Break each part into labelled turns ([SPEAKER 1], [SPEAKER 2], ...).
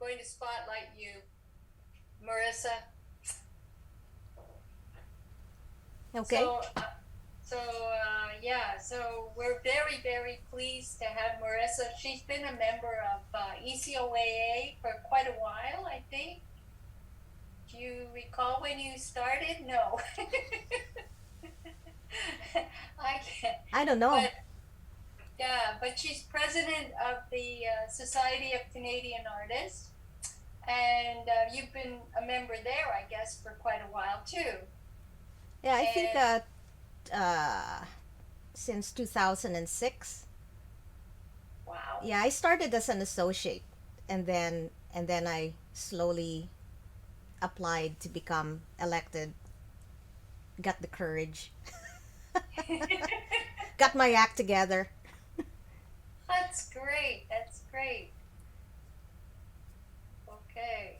[SPEAKER 1] going to spotlight you, Marissa.
[SPEAKER 2] Okay.
[SPEAKER 1] So, yeah, so we're very, very pleased to have Marissa. She's been a member of ECOAA for quite a while, I think. Do you recall when you started? No. I can't.
[SPEAKER 2] I don't know.
[SPEAKER 1] But yeah, but she's president of the Society of Canadian Artists, and you've been a member there, I guess, for quite a while too.
[SPEAKER 2] Yeah, I think
[SPEAKER 1] And
[SPEAKER 2] uh, since 2006.
[SPEAKER 1] wow.
[SPEAKER 2] Yeah, I started as an associate, and then I slowly applied to become elected. Got the courage. Got my act together.
[SPEAKER 1] That's great. That's great. Okay.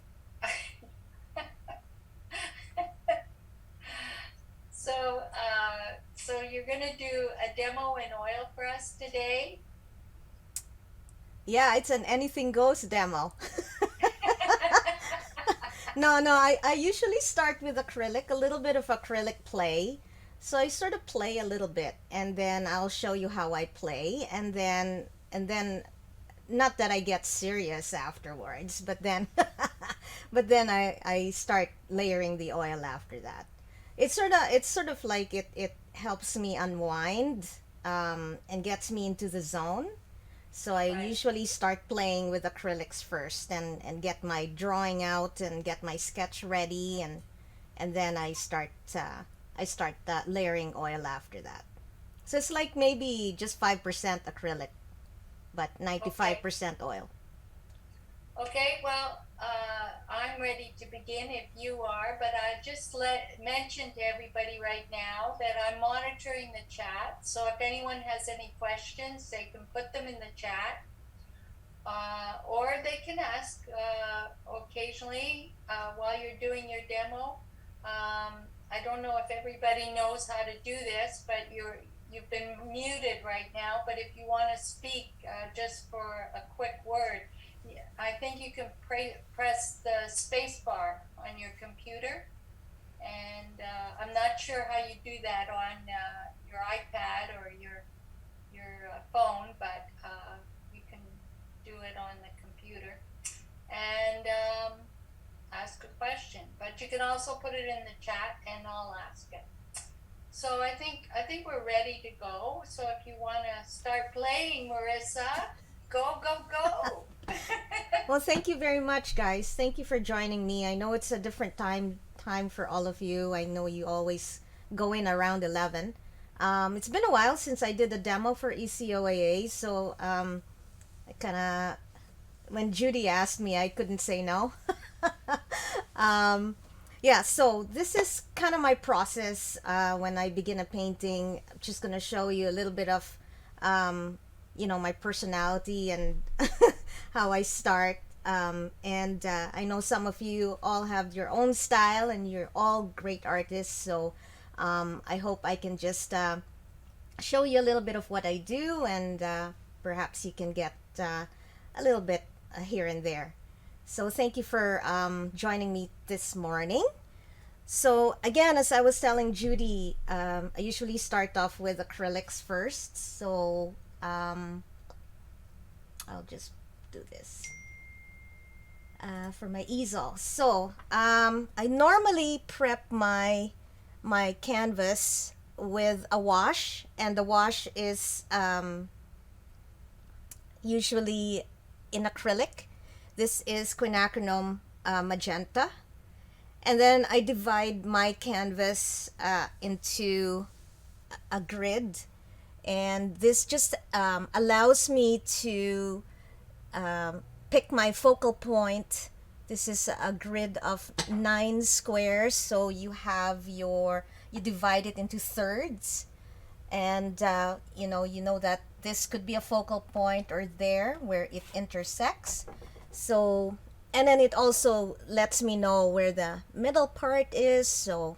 [SPEAKER 1] So you're gonna do a demo in oil for us today.
[SPEAKER 2] Yeah, it's an anything goes demo. No, I usually start with acrylic, a little bit of acrylic play. So I sort of play a little bit, and then I'll show you how I play, and then not that I get serious afterwards, but then but then I start layering the oil after that. It's sort of like it helps me unwind, and gets me into the zone. So I
[SPEAKER 1] Right.
[SPEAKER 2] usually start playing with acrylics first, and get my drawing out and get my sketch ready, and then I start layering oil after that. So it's like maybe just 5% acrylic, but
[SPEAKER 1] Okay.
[SPEAKER 2] 95% oil.
[SPEAKER 1] Okay. Well, I'm ready to begin if you are, but I just let mention to everybody right now that I'm monitoring the chat. So if anyone has any questions, they can put them in the chat, or they can ask occasionally while you're doing your demo. I don't know if everybody knows how to do this, but you've been muted right now. But if you want to speak just for a quick word, I think you can press the space bar on your computer, and I'm not sure how you do that on your iPad or your phone, but you can do it on the computer and ask a question. But you can also put it in the chat, and I'll ask it. So I think we're ready to go. So if you want to start playing, Marissa, go go go.
[SPEAKER 2] Well, thank you very much, guys. Thank you for joining me. I know it's a different time for all of you. I know you always go in around 11. It's been a while since I did a demo for ECOAA, so I kind of when Judy asked me, I couldn't say no. um, yeah, so this is kind of my process when I begin a painting. I'm just gonna show you a little bit of, my personality and how I start. And I know some of you all have your own style, and you're all great artists. So I hope I can just show you a little bit of what I do, and perhaps you can get a little bit here and there. So thank you for joining me this morning. So again, as I was telling Judy, I usually start off with acrylics first. So I'll just do this for my easel. So I normally prep my canvas with a wash, and the wash is usually in acrylic. This is quinacridone magenta. And then I divide my canvas into a grid. And this just allows me to pick my focal point. This is a grid of 9 squares. So you divide it into thirds. And you know that this could be a focal point or there where it intersects. So, and then it also lets me know where the middle part is, so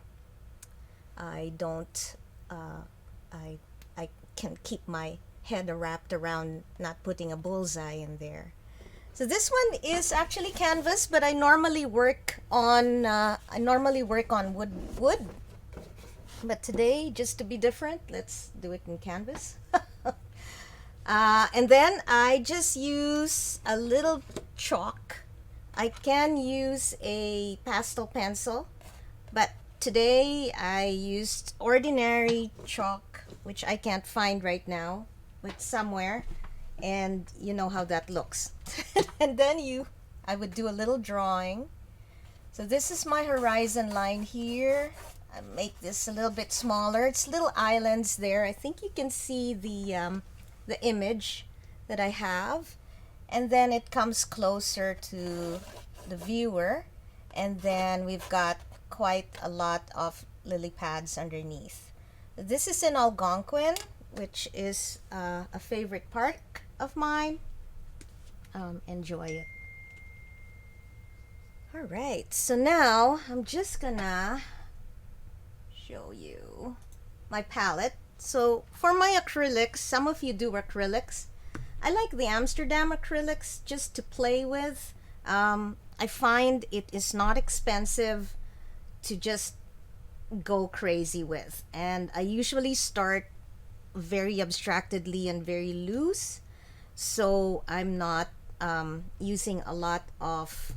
[SPEAKER 2] I don't I I can keep my head wrapped around not putting a bullseye in there. So this one is actually canvas, but I normally work on wood. But today, just to be different, let's do it in canvas. And then I just use a little chalk. I can use a pastel pencil, but today I used ordinary chalk, which I can't find right now, with somewhere, and you know how that looks. And then I would do a little drawing. So this is my horizon line here. I make this a little bit smaller. It's little islands there. I think you can see the image that I have, and then it comes closer to the viewer, and then we've got quite a lot of lily pads underneath. This is in Algonquin, which is a favorite park of mine. Enjoy it. All right, so now I'm just gonna show you my palette. So for my acrylics, some of you do acrylics. I like the Amsterdam acrylics just to play with. I find it is not expensive to just go crazy with. And I usually start very abstractedly and very loose. So I'm not using a lot of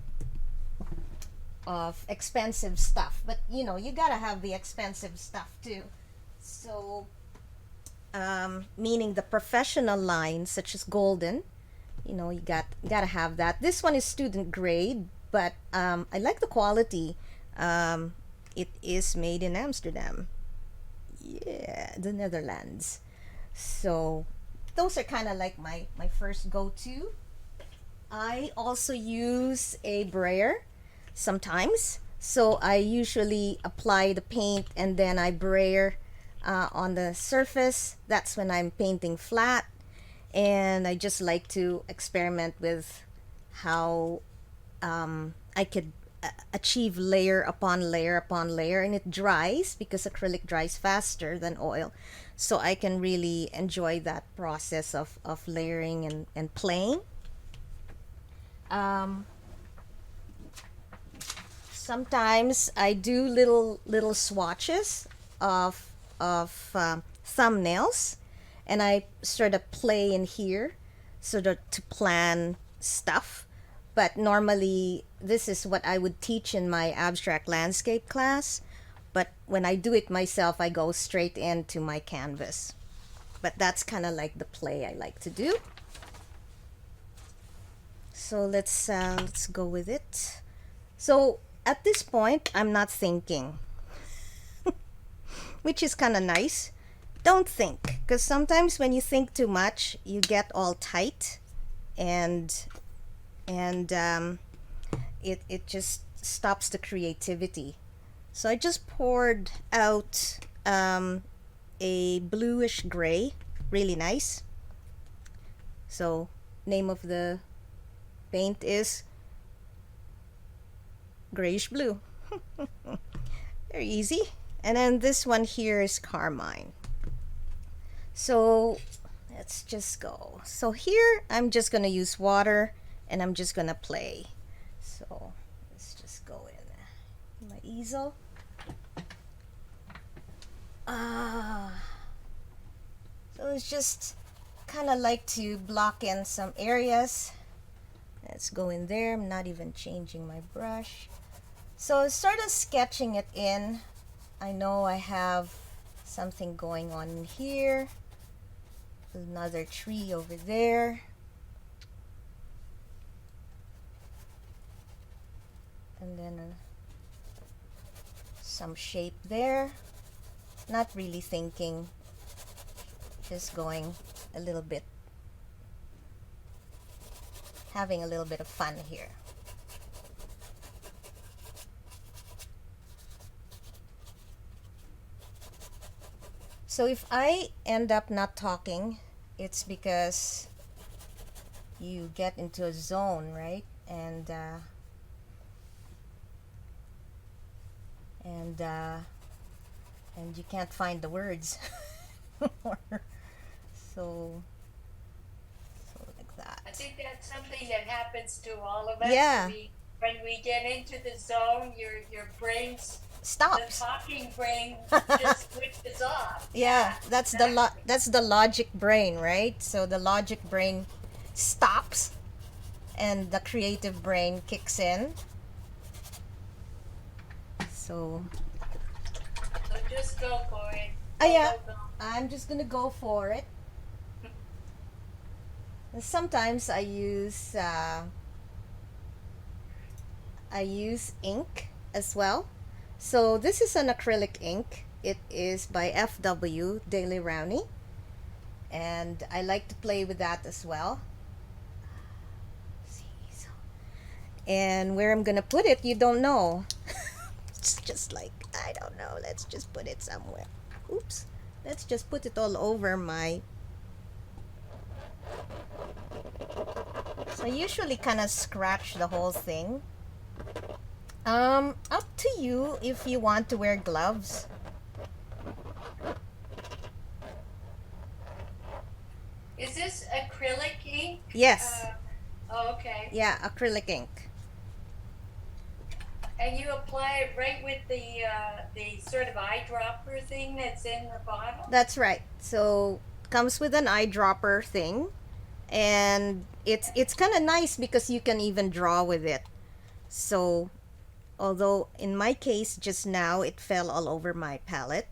[SPEAKER 2] expensive stuff. But you know, you gotta have the expensive stuff too. So meaning the professional lines such as golden, you know, you gotta have that. This one is student grade, but I like the quality. It is made in Amsterdam, yeah, the Netherlands. So those are kind of like my first go-to. I also use a brayer sometimes, so I usually apply the paint and then I brayer on the surface. That's when I'm painting flat, and I just like to experiment with how I could achieve layer upon layer upon layer, and it dries because acrylic dries faster than oil, so I can really enjoy that process of layering and playing. um, Sometimes I do little swatches of thumbnails, and I sort of play in here sort of to plan stuff. But normally, this is what I would teach in my abstract landscape class. But when I do it myself, I go straight into my canvas. But that's kind of like the play I like to do. So let's go with it. So at this point, I'm not thinking, which is kind of nice. Don't think, because sometimes when you think too much, you get all tight, and it just stops the creativity. So I just poured out a bluish gray, really nice. So name of the paint is grayish blue. Very easy. And then this one here is carmine. So let's just go. So here I'm just gonna use water and I'm just gonna play. So let's just go in my easel. So it's just kind of like to block in some areas. Let's go in there. I'm not even changing my brush. So sort of sketching it in. I know I have something going on in here. Another tree over there. And then some shape there. Not really thinking, just going a little bit, having a little bit of fun here. So if I end up not talking, it's because you get into a zone, right? And you can't find the words. so like that.
[SPEAKER 1] think that's something that happens to all of us.
[SPEAKER 2] Yeah,
[SPEAKER 1] We when we get into the zone, your brain's the
[SPEAKER 2] stops.
[SPEAKER 1] talking brain just switches off.
[SPEAKER 2] Yeah,
[SPEAKER 1] Yeah, exactly.
[SPEAKER 2] that's the logic brain, right? So the logic brain stops and the creative brain kicks in. So,
[SPEAKER 1] So just go for it. Go,
[SPEAKER 2] yeah,
[SPEAKER 1] go, go.
[SPEAKER 2] I'm just gonna go for it. And sometimes I use ink as well. So this is an acrylic ink. It is by FW Daily Rowney, and I like to play with that as well. And where I'm gonna put it, you don't know. It's just like, I don't know. Let's just put it somewhere. Oops. Let's just put it all over my. So I usually kind of scratch the whole thing. Up to you if you want to wear gloves.
[SPEAKER 1] Is this acrylic ink?
[SPEAKER 2] Yes.
[SPEAKER 1] Oh, okay.
[SPEAKER 2] Yeah, acrylic ink.
[SPEAKER 1] And you apply it right with the sort of eyedropper thing that's in the bottle?
[SPEAKER 2] That's right. So comes with an eyedropper thing, and it's kind of nice because you can even draw with it. So although in my case just now it fell all over my palette,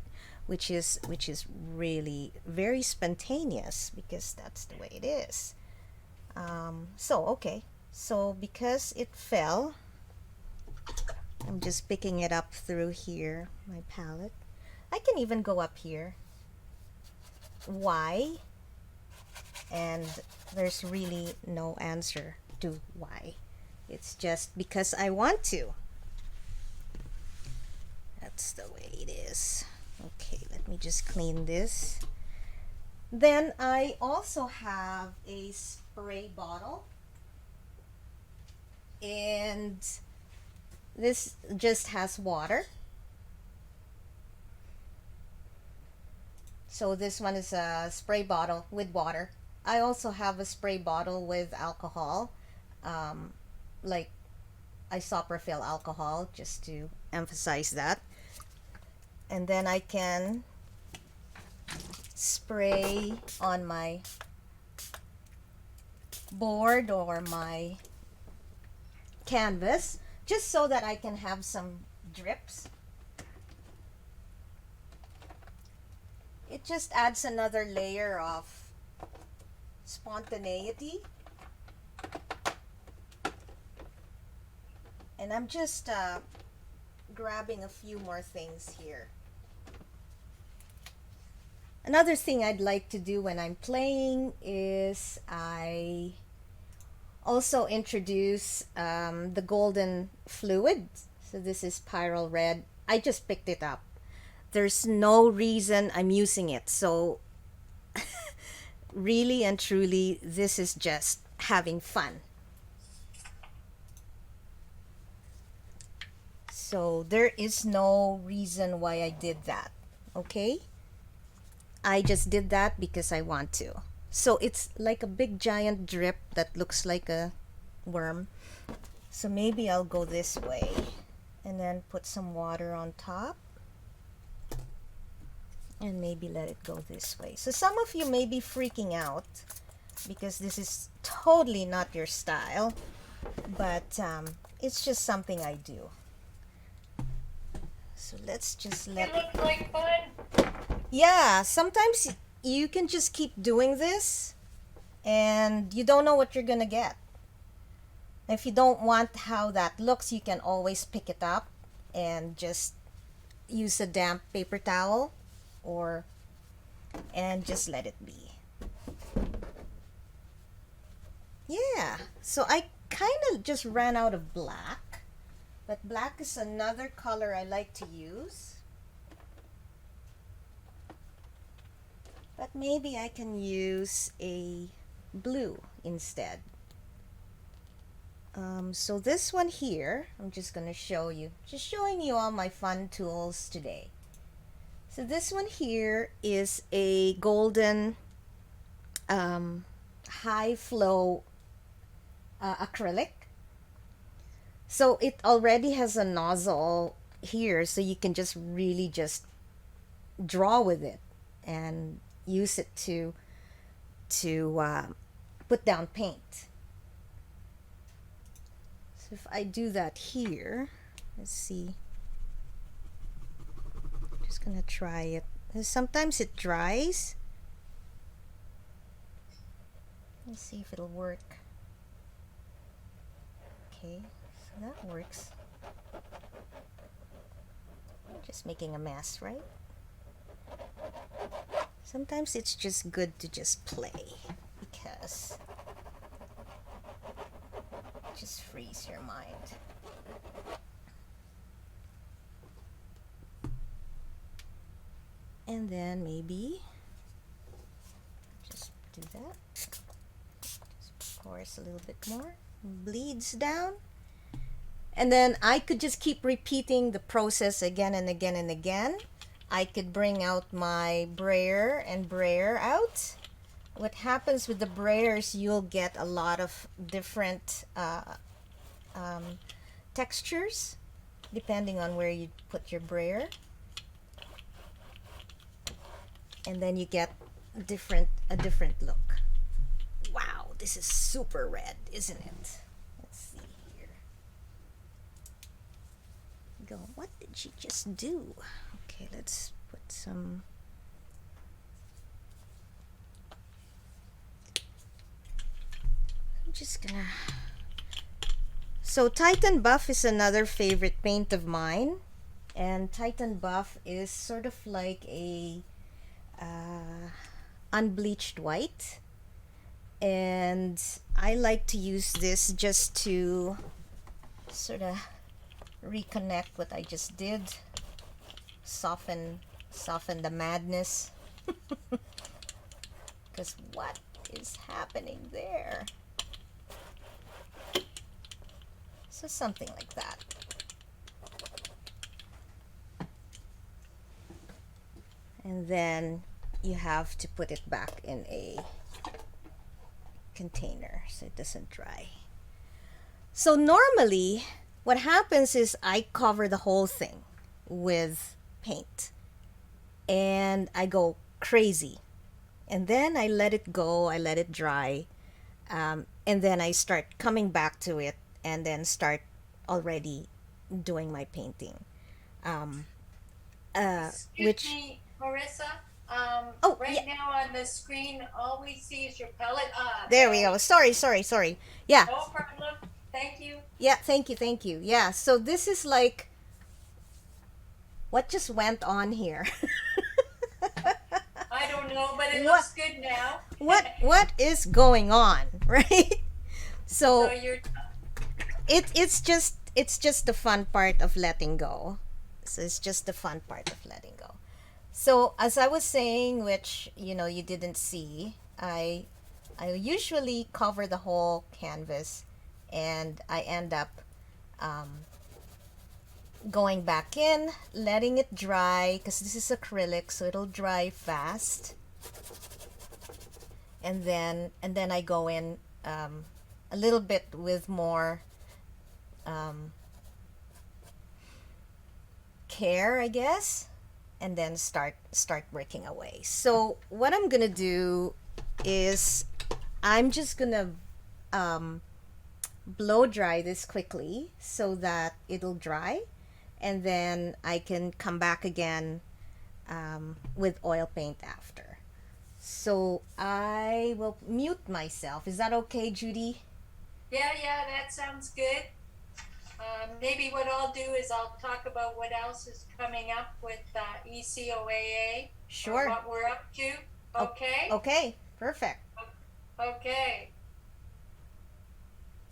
[SPEAKER 2] which is really very spontaneous because that's the way it is. So okay, so because it fell, I'm just picking it up through here, my palette. I can even go up here. Why? And there's really no answer to why. It's just because I want to. That's the way it is. Okay, let me just clean this. Then I also have a spray bottle, and this just has water. So this one is a spray bottle with water. I also have a spray bottle with alcohol, like isopropyl alcohol, just to emphasize that. And then I can spray on my board or my canvas just so that I can have some drips. It just adds another layer of spontaneity. And I'm just grabbing a few more things here. Another thing I'd like to do when I'm playing is I also introduce the golden fluid. So this is Pyrrole Red. I just picked it up. There's no reason I'm using it. So really and truly, this is just having fun. So there is no reason why I did that. Okay? I just did that because I want to. So it's like a big giant drip that looks like a worm. So maybe I'll go this way and then put some water on top. And maybe let it go this way. So some of you may be freaking out because this is totally not your style. But it's just something I do. So let's just let
[SPEAKER 1] It looks like fun.
[SPEAKER 2] Yeah, sometimes you can just keep doing this and you don't know what you're gonna get. If you don't want how that looks, you can always pick it up and just use a damp paper towel or and just let it be. Yeah, so I kind of just ran out of black, but black is another color I like to use. But maybe I can use a blue instead. So this one here, I'm just going to show you. Just showing you all my fun tools today. So this one here is a golden high flow acrylic. So it already has a nozzle here, so you can just really just draw with it and use it to put down paint. So if I do that here, let's see. Just gonna try it. Sometimes it dries. Let's see if it'll work. Okay, so that works. Just making a mess, right? Sometimes it's just good to just play because it just frees your mind. And then maybe just do that. Just course a little bit more. Bleeds down. And then I could just keep repeating the process again and again and again. I could bring out my brayer and brayer out. What happens with the brayers, you'll get a lot of different textures depending on where you put your brayer. And then you get a different look. Wow, this is super red, isn't it? Let's see here. Go. What did she just do? Okay, let's put some. I'm just gonna. So Titan Buff is another favorite paint of mine, and Titan Buff is sort of like a unbleached white, and I like to use this just to sort of reconnect what I just did, soften the madness. Because what is happening there? So something like that. And then you have to put it back in a container so it doesn't dry. So normally what happens is I cover the whole thing with paint and I go crazy, and then I let it go, I let it dry, and then I start coming back to it and then start already doing my painting.
[SPEAKER 1] Excuse
[SPEAKER 2] Which
[SPEAKER 1] me, Marissa.
[SPEAKER 2] Oh
[SPEAKER 1] Right
[SPEAKER 2] yeah,
[SPEAKER 1] now on the screen, all we see is your palette.
[SPEAKER 2] there we
[SPEAKER 1] There
[SPEAKER 2] go.
[SPEAKER 1] we
[SPEAKER 2] Sorry. Yeah,
[SPEAKER 1] go. No problem. Thank you.
[SPEAKER 2] yeah. Thank you. Yeah. So this is like what just went on here.
[SPEAKER 1] I don't know, but it
[SPEAKER 2] what
[SPEAKER 1] looks good now.
[SPEAKER 2] what is going on, right?
[SPEAKER 1] So
[SPEAKER 2] So
[SPEAKER 1] you're
[SPEAKER 2] it's just the fun part of letting go. So it's just the fun part of letting go. So as I was saying, which you didn't see, I usually cover the whole canvas, and I end up going back in, letting it dry because this is acrylic, so it'll dry fast. And then I go in a little bit with more care, I guess, and then start working away. So what I'm gonna do is I'm just gonna blow dry this quickly so that it'll dry, and then I can come back again with oil paint after. So I will mute myself. Is that okay, Judy?
[SPEAKER 1] yeah, that sounds good. Maybe what I'll do is I'll talk about what else is coming up with ECOAA or
[SPEAKER 2] Sure.
[SPEAKER 1] what we're up to. Okay?
[SPEAKER 2] Okay, perfect.
[SPEAKER 1] Okay.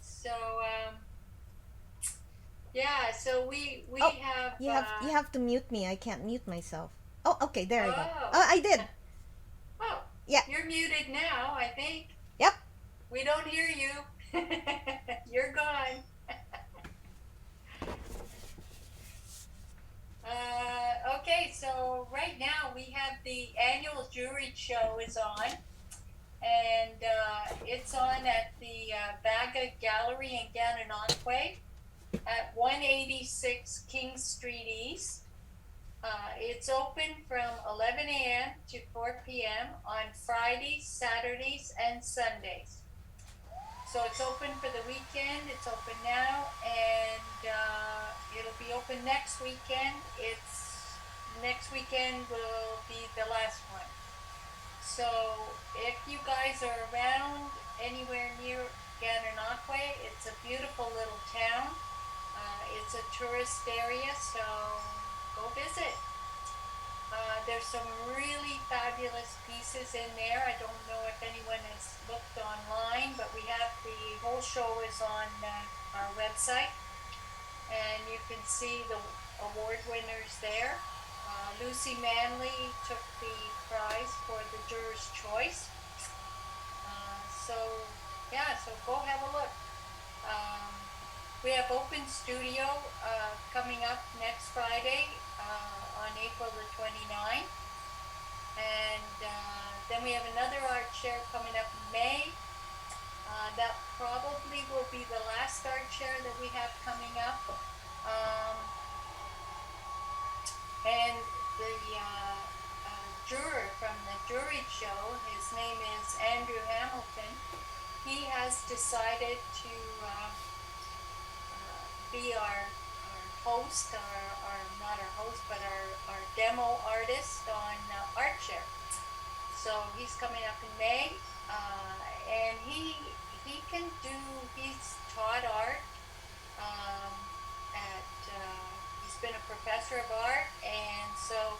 [SPEAKER 1] So yeah, so we
[SPEAKER 2] Oh,
[SPEAKER 1] have
[SPEAKER 2] you have to mute me. I can't mute myself. Oh, okay, there we go.
[SPEAKER 1] oh
[SPEAKER 2] Oh, I did.
[SPEAKER 1] oh
[SPEAKER 2] Yeah.
[SPEAKER 1] you're muted now, I think.
[SPEAKER 2] Yep.
[SPEAKER 1] We don't hear you. You're gone. Okay, so right now we have the annual jewelry show is on, and it's on at the Baga Gallery in Gananoque at 186 King Street East. It's open from 11 a.m. to 4 p.m. on Fridays, Saturdays, and Sundays. So it's open for the weekend. It's open now, and it'll be open next weekend. It's next weekend will be the last one. So if you guys are around anywhere near Gananoque, it's a beautiful little town. It's a tourist area, so go visit. There's some really fabulous pieces in there. I don't know if anyone has looked online, but we have the whole show is on our website, and you can see the award winners there. Lucy Manley took the prize for the Juror's Choice. So yeah, so go have a look. Um, we have open studio coming up next Friday on April the 29th. And then we have another art share coming up in May. That probably will be the last art share that we have coming up. And the juror from the jury show, his name is Andrew Hamilton. He has decided to be our host, our not our host, but our demo artist on ArtShare. So he's coming up in May, and he can do. He's taught art at. He's been a professor of art, and so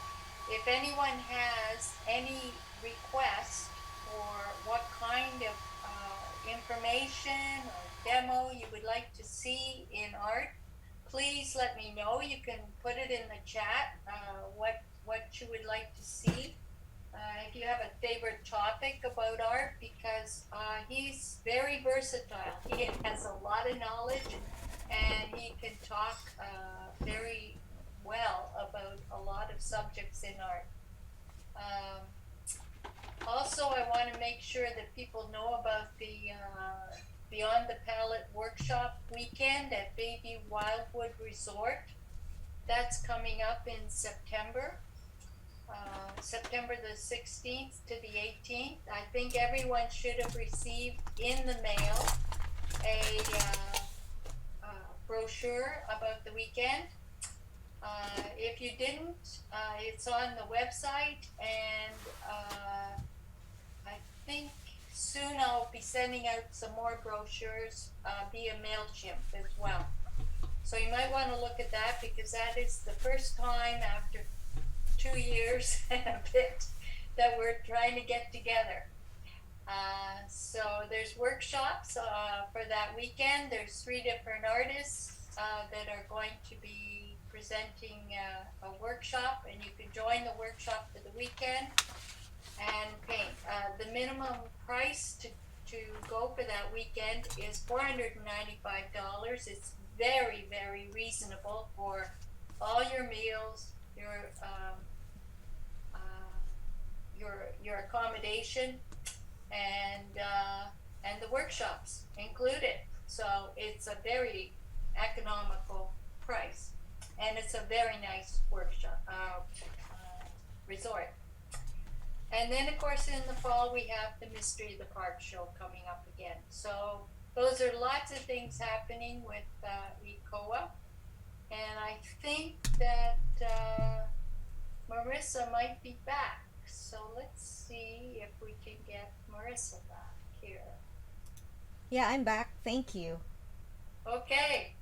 [SPEAKER 1] if anyone has any requests for what kind of information or demo you would like to see in art, please let me know. You can put it in the chat what you would like to see. If you have a favorite topic about art, because he's very versatile. He has a lot of knowledge, and he can talk very well about a lot of subjects in art. Also, I want to make sure that people know about the Beyond the Palette workshop weekend at Bayview Wildwood Resort. That's coming up in September. September the 16th to the 18th. I think everyone should have received in the mail a brochure about the weekend. If you didn't, it's on the website, and I think soon I'll be sending out some more brochures via MailChimp as well. So you might want to look at that, because that is the first time after 2 years and a bit that we're trying to get together. So there's workshops for that weekend. There's 3 different artists that are going to be presenting a workshop, and you can join the workshop for the weekend and paint. The minimum price to go for that weekend is $495. It's very, very reasonable for all your meals, your accommodation, and the workshops included. So it's a very economical price, and it's a very nice workshop resort. And then, of course, in the fall, we have the Mystery of the Park show coming up again. So those are lots of things happening with ECOAA. And I think that Marissa might be back. So let's see if we can get Marissa back here.
[SPEAKER 2] Yeah, I'm back. Thank you.
[SPEAKER 1] Okay.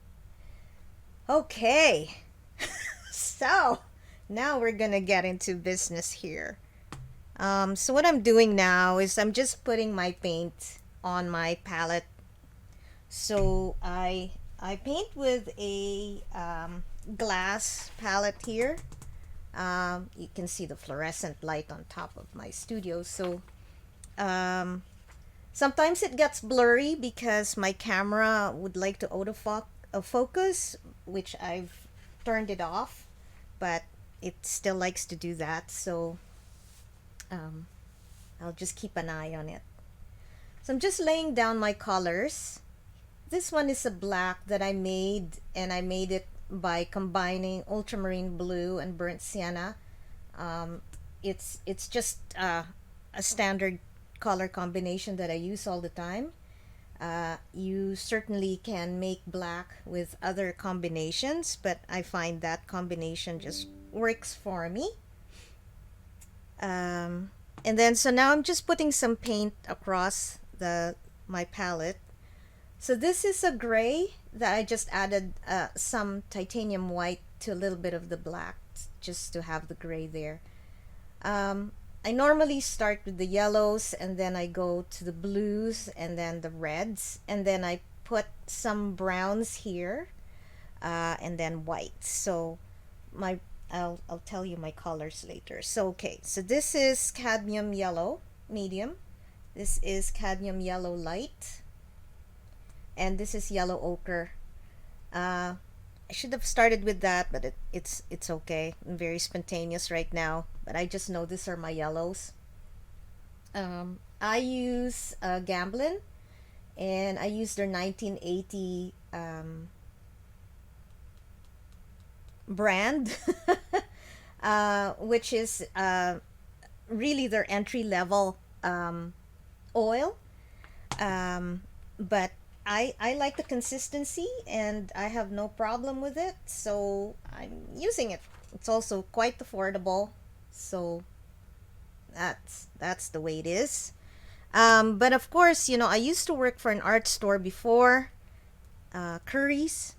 [SPEAKER 2] Okay. So now we're gonna get into business here. So what I'm doing now is I'm just putting my paint on my palette. So I paint with a glass palette here. You can see the fluorescent light on top of my studio. So sometimes it gets blurry because my camera would like to autofocus, which I've turned it off, but it still likes to do that. So I'll just keep an eye on it. So I'm just laying down my colors. This one is a black that I made, and I made it by combining ultramarine blue and burnt sienna. Um, it's just a standard color combination that I use all the time. You certainly can make black with other combinations, but I find that combination just works for me. Um, and then so now I'm just putting some paint across the my palette. So this is a gray that I just added some titanium white to a little bit of the black just to have the gray there. I normally start with the yellows, and then I go to the blues and then the reds, and then I put some browns here, and then white. So my I'll tell you my colors later. So okay, so this is cadmium yellow medium. This is cadmium yellow light, and this is yellow ochre. I should have started with that, but it's okay. I'm very spontaneous right now, but I just know these are my yellows. I use Gamblin, and I use their 1980 brand, which is really their entry level oil. But I like the consistency, and I have no problem with it, so I'm using it. It's also quite affordable, so that's the way it is. But of course, I used to work for an art store before, Curry's,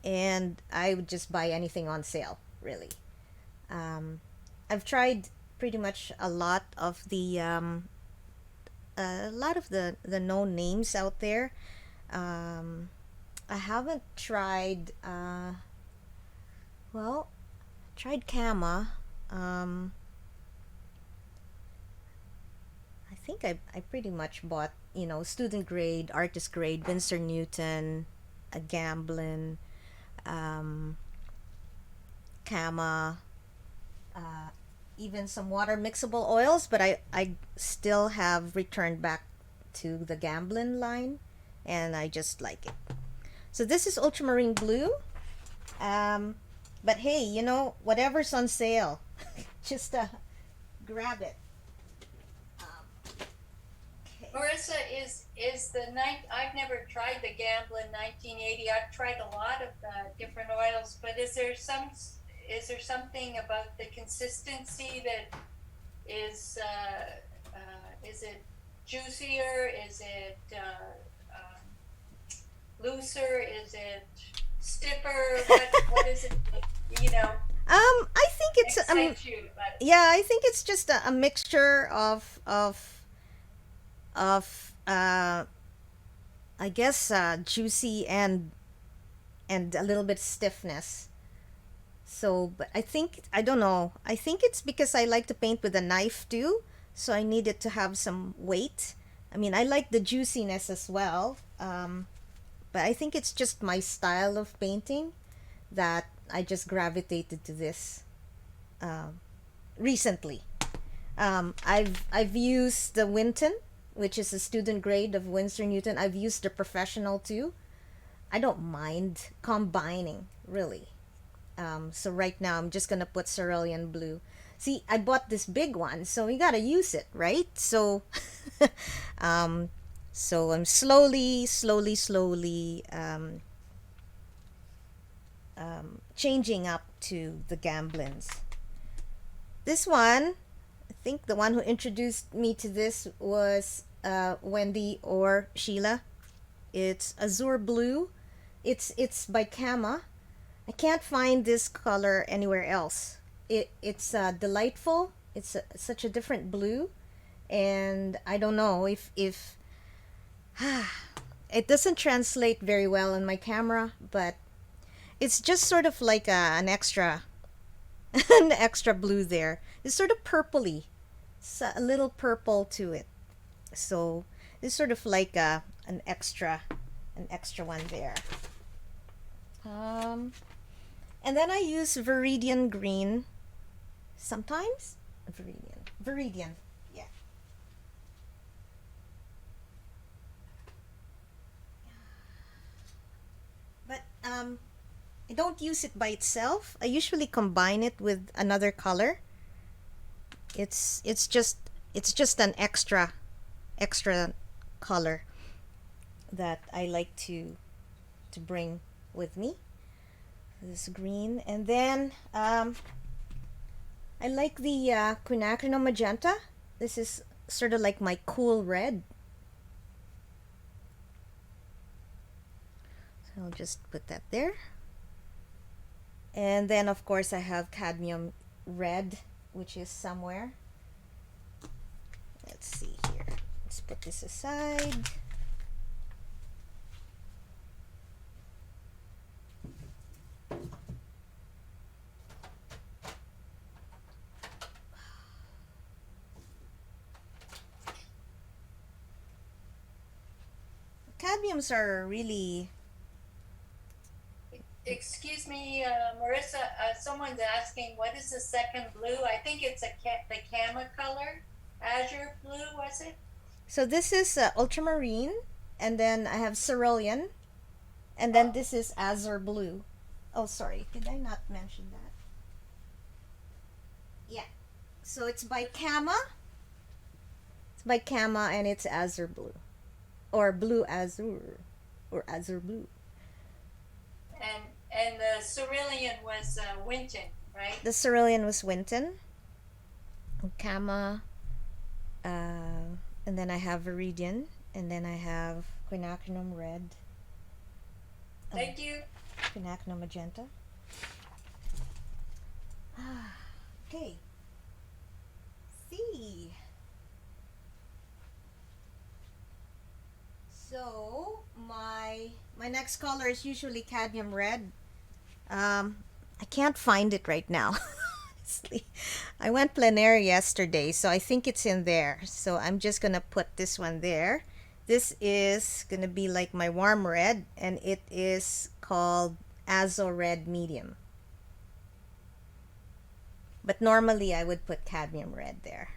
[SPEAKER 2] and I would just buy anything on sale, really. Um, I've tried pretty much a lot of the known names out there. Um, I haven't tried well, tried Kama. Um, I think I pretty much bought, student grade, artist grade, Winsor Newton, a Gamblin, um, Kama, uh, even some water mixable oils, but I still have returned back to the Gamblin line, and I just like it. So this is ultramarine blue. Um, but hey, whatever's on sale, just grab it. Um, okay.
[SPEAKER 1] Marissa, is the night? I've never tried the Gamblin 1980. I've tried a lot of different oils, but is there something about the consistency that is it juicier? Is it looser? Is it stiffer? What is it? You know,
[SPEAKER 2] I think it's
[SPEAKER 1] excites you, but
[SPEAKER 2] yeah, I think it's just a mixture of I guess juicy and a little bit stiffness. So, but I don't know. I think it's because I like to paint with a knife too, so I need it to have some weight. I mean, I like the juiciness as well, but I think it's just my style of painting that I just gravitated to this um, recently. I've used the Winton, which is a student grade of Winsor Newton. I've used the professional too. I don't mind combining, really. So right now I'm just gonna put cerulean blue. See, I bought this big one, so we gotta use it, right? So, um, so I'm slowly changing up to the Gamblins. This one, I think the one who introduced me to this was Wendy or Sheila. It's azure blue. It's by Kama. I can't find this color anywhere else. It's delightful. It's such a different blue, and I don't know if it doesn't translate very well in my camera, but it's just sort of like an extra an extra blue there. It's sort of purpley, a little purple to it. So it's sort of like an extra one there. Um, and then I use Viridian green sometimes. Viridian, yeah. I don't use it by itself. I usually combine it with another color. It's just an extra color that I like to bring with me. This green, and then I like the quinacridone magenta. This is sort of like my cool red. So I'll just put that there. And then of course I have cadmium red, which is somewhere. Let's see here. Let's put this aside. Cadmiums are really...
[SPEAKER 1] Excuse me, Marissa, someone's asking, what is the second blue? I think it's the Kama color. Azure blue, was it?
[SPEAKER 2] So this is ultramarine, and then I have cerulean, and then this is azure blue. Oh, sorry, did I not mention that? Yeah. So it's by Kama. It's by Kama, and it's azure blue, or blue azure, or azure blue.
[SPEAKER 1] And the cerulean was Winton, right?
[SPEAKER 2] The cerulean was Winton, Kama, and then I have Viridian, and then I have quinacridone red.
[SPEAKER 1] Thank you.
[SPEAKER 2] Quinacridone magenta. Okay. See. So my next color is usually cadmium red. I can't find it right now. Honestly, I went plein air yesterday, so I think it's in there. So I'm just gonna put this one there. This is gonna be like my warm red, and it is called Azo Red Medium. But normally I would put cadmium red there.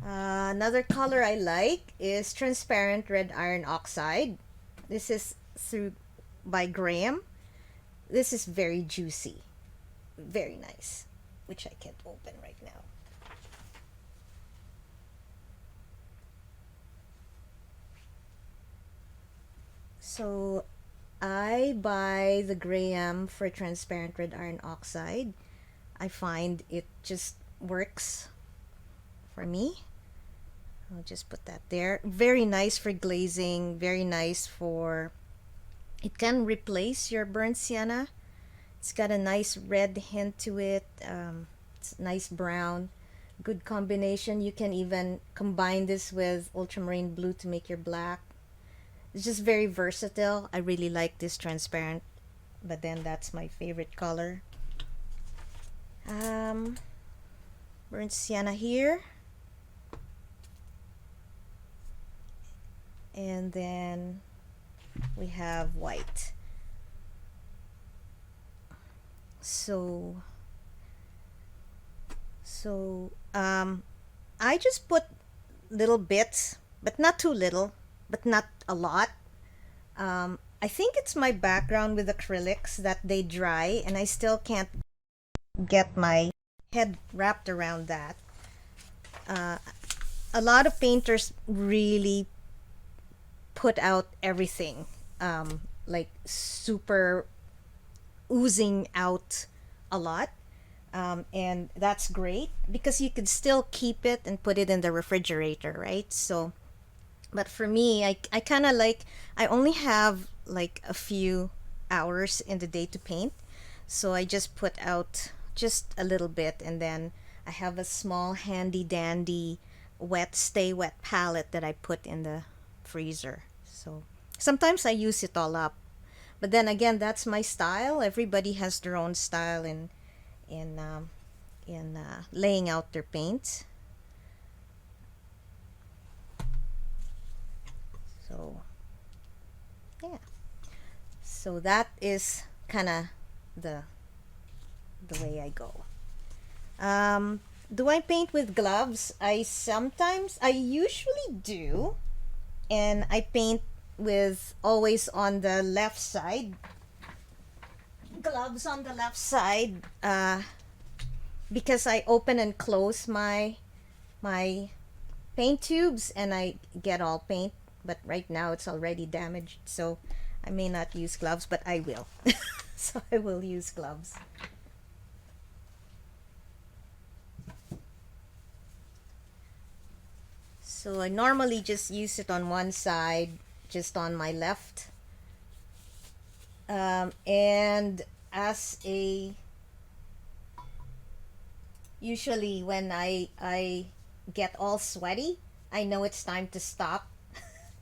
[SPEAKER 2] Another color I like is transparent red iron oxide. This is through by Graham. This is very juicy, very nice, which I can't open right now. So I buy the Graham for transparent red iron oxide. I find it just works for me. I'll just put that there. Very nice for glazing, very nice for... It can replace your burnt sienna. It's got a nice red hint to it. It's nice brown. Good combination. You can even combine this with ultramarine blue to make your black. It's just very versatile. I really like this transparent, but then that's my favorite color. Burnt sienna here. And then we have white. So I just put little bits, but not too little, but not a lot. I think it's my background with acrylics that they dry, and I still can't get my head wrapped around that. A lot of painters really put out everything, like super oozing out a lot, and that's great because you could still keep it and put it in the refrigerator, right? So but for me, I kind of like, I only have like a few hours in the day to paint, so I just put out just a little bit, and then I have a small handy dandy stay wet palette that I put in the freezer. So sometimes I use it all up, but then again, that's my style. Everybody has their own style in laying out their paints. So yeah, so that is kind of the way I go. Do I paint with gloves? I usually do, and I paint with always on the left side, gloves on the left side, because I open and close my paint tubes and I get all paint, but right now it's already damaged, so I may not use gloves, but I will. So I will use gloves. So I normally just use it on one side, just on my left. And as a usually when I get all sweaty, I know it's time to stop,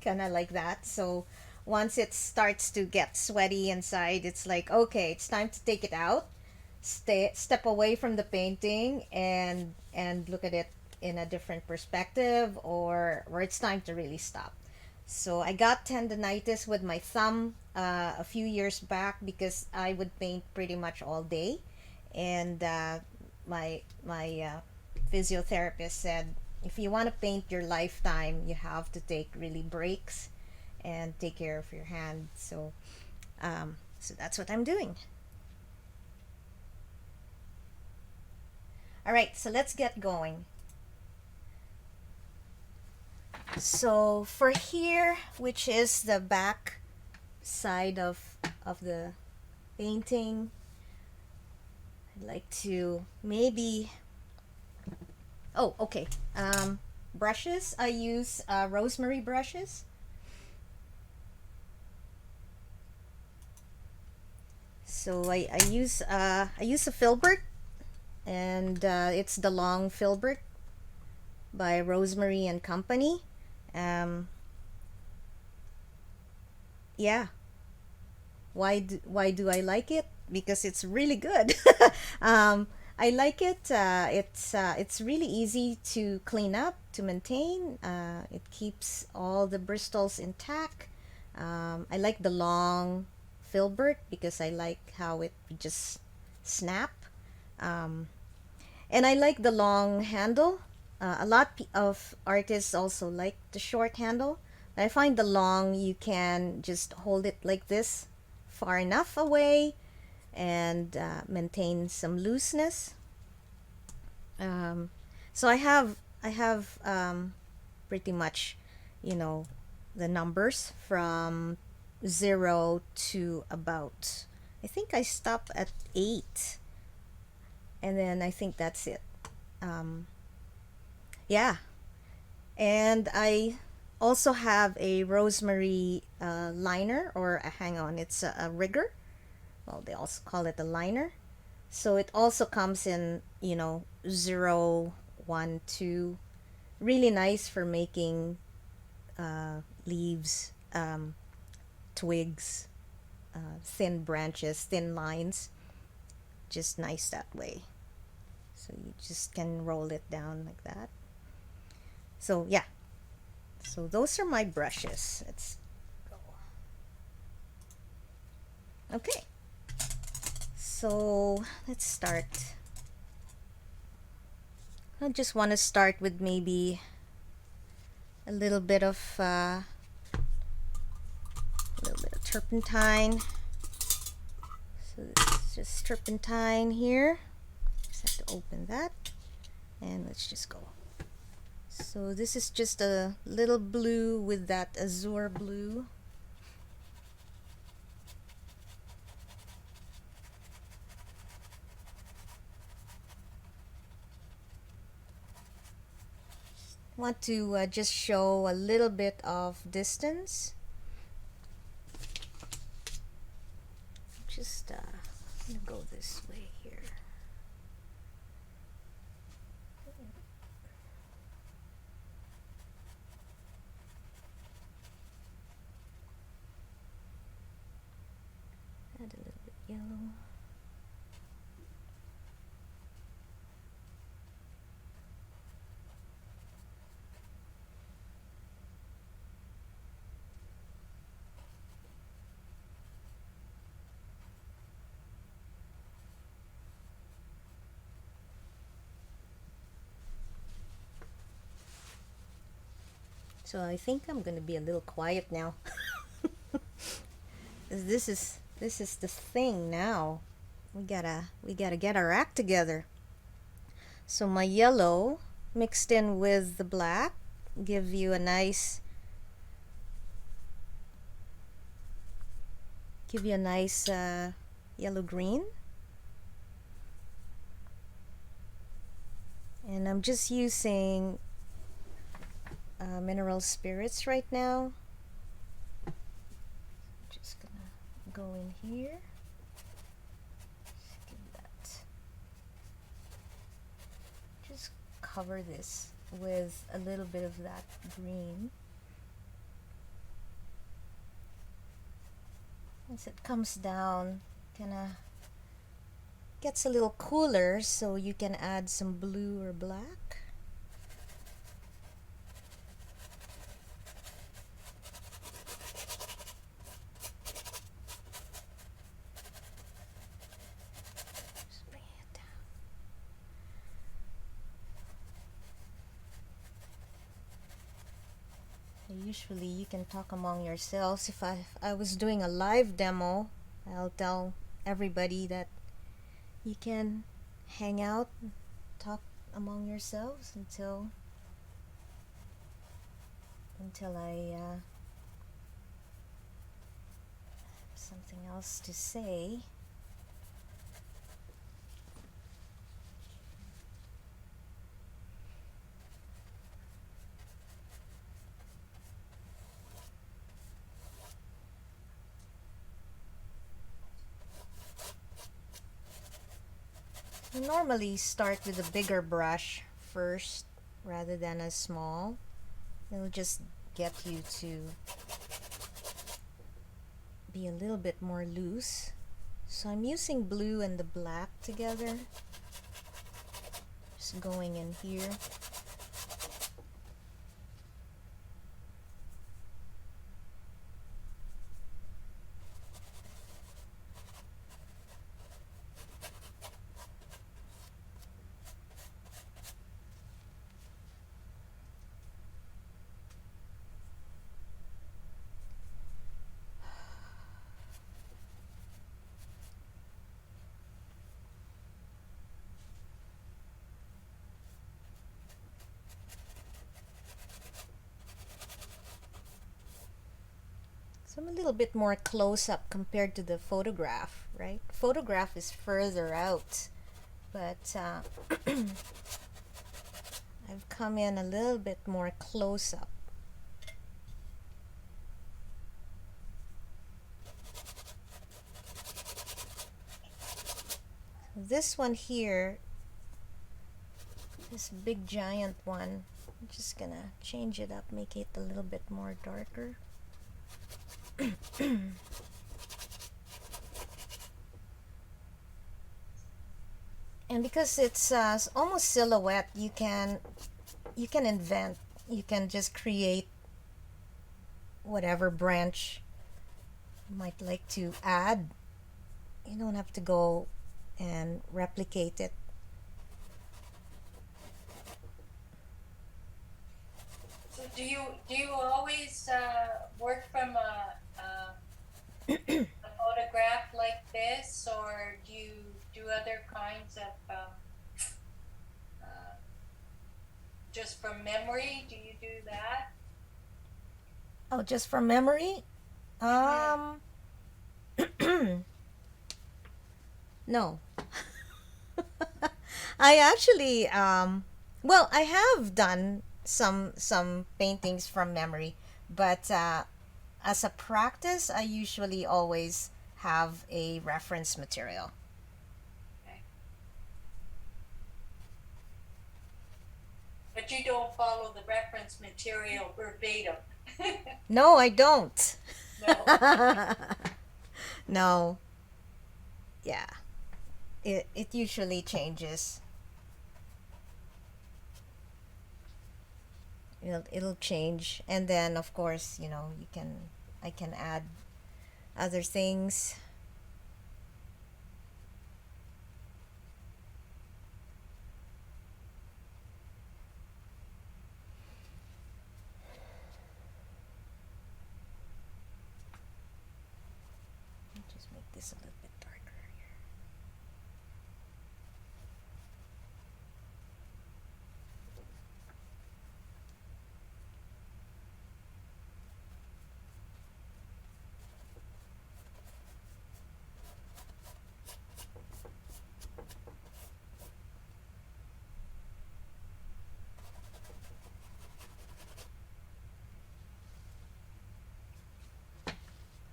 [SPEAKER 2] kind of like that. So once it starts to get sweaty inside, it's like, okay, it's time to take it out, step away from the painting, and look at it in a different perspective, or it's time to really stop. So I got tendonitis with my thumb a few years back because I would paint pretty much all day, and my physiotherapist said, if you want to paint your lifetime, you have to take really breaks and take care of your hand. So that's what I'm doing. All right, so let's get going. So for here, which is the back side of the painting, I'd like to maybe, oh, okay, brushes. I use rosemary brushes. So I use a filbert, and it's the long filbert by Rosemary and Company. Um, yeah, why do I like it? Because it's really good. I like it. It's really easy to clean up, to maintain. It keeps all the bristles intact. I like the long filbert because I like how it just snap. Um, and I like the long handle. A lot of artists also like the short handle. I find the long, you can just hold it like this, far enough away, and maintain some looseness. Um, so I have pretty much, you know, the numbers from 0 to about, I think I stop at 8, and then I think that's it. Um, yeah, and I also have a rosemary liner, or a hang on, it's a rigger. Well, they also call it a liner. So it also comes in, 0, 1, 2. Really nice for making leaves, twigs, thin branches, thin lines. Just nice that way. So you just can roll it down like that. So yeah, so those are my brushes. Let's go. Okay, so let's start. I just want to start with maybe a little bit of turpentine. So this is just turpentine here. Just have to open that, and let's just go. So this is just a little blue with that azure blue. Want to just show a little bit of distance. Just I'm gonna go this way here. Add a little bit yellow. So I think I'm gonna be a little quiet now. this is the thing now. We gotta get our act together. So my yellow mixed in with the black give you a nice yellow green. And I'm just using mineral spirits right now. Just gonna go in here. Just give that. Just cover this with a little bit of that green. As it comes down, kinda gets a little cooler, so you can add some blue or black. Just bring it down. Usually you can talk among yourselves. If I was doing a live demo, I'll tell everybody that you can hang out, talk among yourselves until I have something else to say. I normally start with a bigger brush first rather than a small. It'll just get you to be a little bit more loose. So I'm using blue and the black together. Just going in here. So I'm a little bit more close up compared to the photograph, right? Photograph is further out, but I've come in a little bit more close up. This one here, this big giant one, I'm just gonna change it up, make it a little bit more darker. And because it's almost silhouette, you can invent, you can just create whatever branch you might like to add. You don't have to go and replicate it.
[SPEAKER 1] So do you always work from a photograph like this, or do you do other kinds of just from memory? Do you do that?
[SPEAKER 2] Oh, just from memory? No. I actually well, I have done some paintings from memory, but as a practice, I usually always have a reference material.
[SPEAKER 1] Okay. But you don't follow the reference material verbatim.
[SPEAKER 2] No, I don't.
[SPEAKER 1] No.
[SPEAKER 2] No. Yeah. It usually changes. It'll change, and then of course, I can add other things. this a little bit darker here.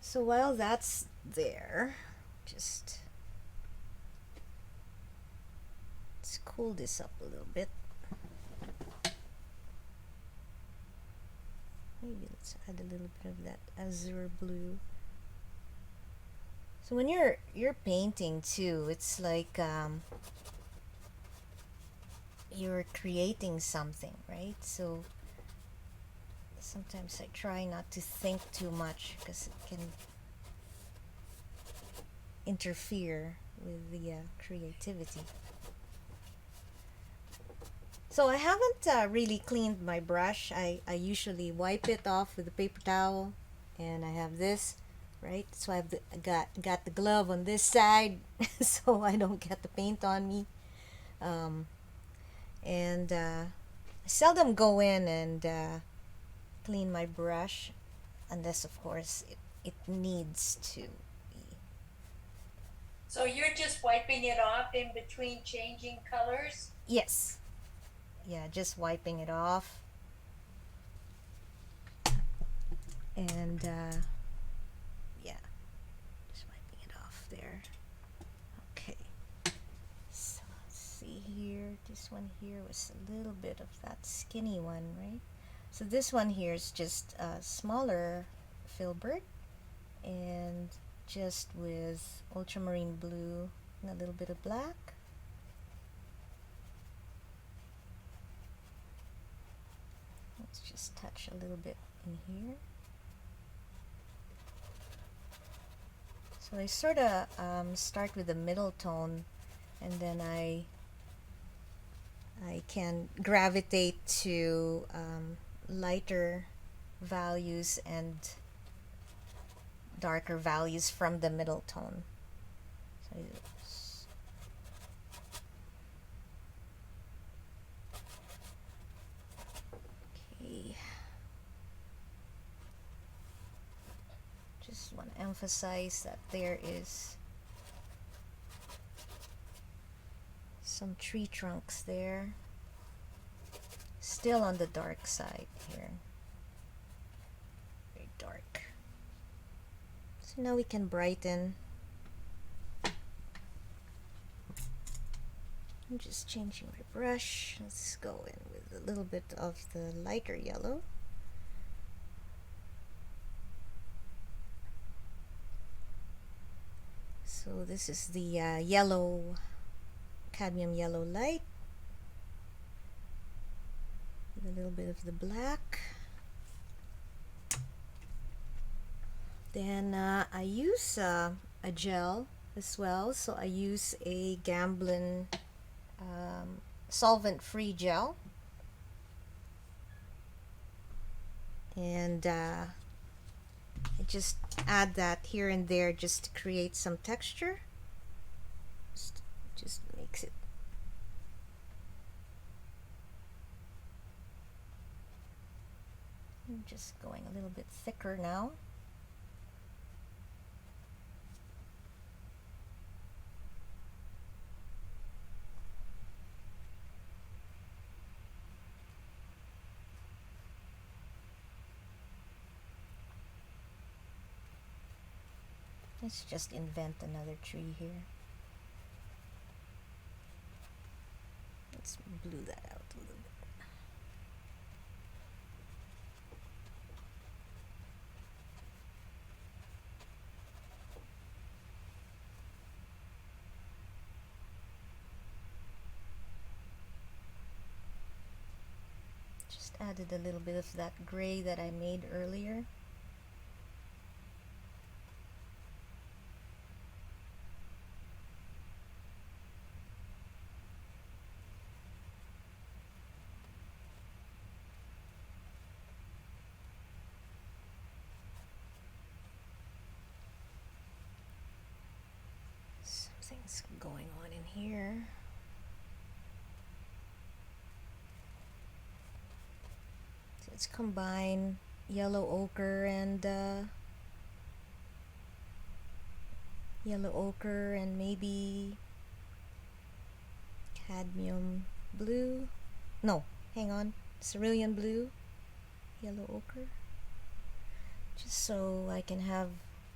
[SPEAKER 2] So while that's there, just let's cool this up a little bit. Maybe let's add a little bit of that azure blue. So when you're painting too, it's like you're creating something, right? So sometimes I try not to think too much because it can interfere with the creativity. So I haven't really cleaned my brush. I usually wipe it off with a paper towel, and I have this, right? So I got the glove on this side, so I don't get the paint on me. Um, and I seldom go in and clean my brush, unless of course it needs to be.
[SPEAKER 1] So you're just wiping it off in between changing colors?
[SPEAKER 2] Yes, yeah, just wiping it off. And yeah, just wiping it off there. Okay, so let's see here. This one here was a little bit of that skinny one, right? So this one here is just a smaller filbert, and just with ultramarine blue and a little bit of black. Let's just touch a little bit in here. So I sort of start with the middle tone, and then I can gravitate to lighter values and darker values from the middle tone. So okay. Just want to emphasize that there is some tree trunks there, still on the dark side here, very dark. So now we can brighten. I'm just changing my brush. Let's go in with a little bit of the lighter yellow. So this is the yellow, cadmium yellow light, with a little bit of the black. Then I use a gel as well, so I use a Gamblin solvent-free gel, and I just add that here and there just to create some texture. Just makes it. I'm just going a little bit thicker now. Let's just invent another tree here. Let's blue that out a little bit. Just added a little bit of that gray that I made earlier. Let's combine yellow ochre and maybe cadmium blue. No, hang on. Cerulean blue, yellow ochre. Just so I can have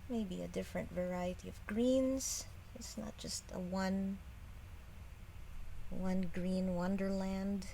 [SPEAKER 2] maybe a different variety of greens. It's not just a one green wonderland.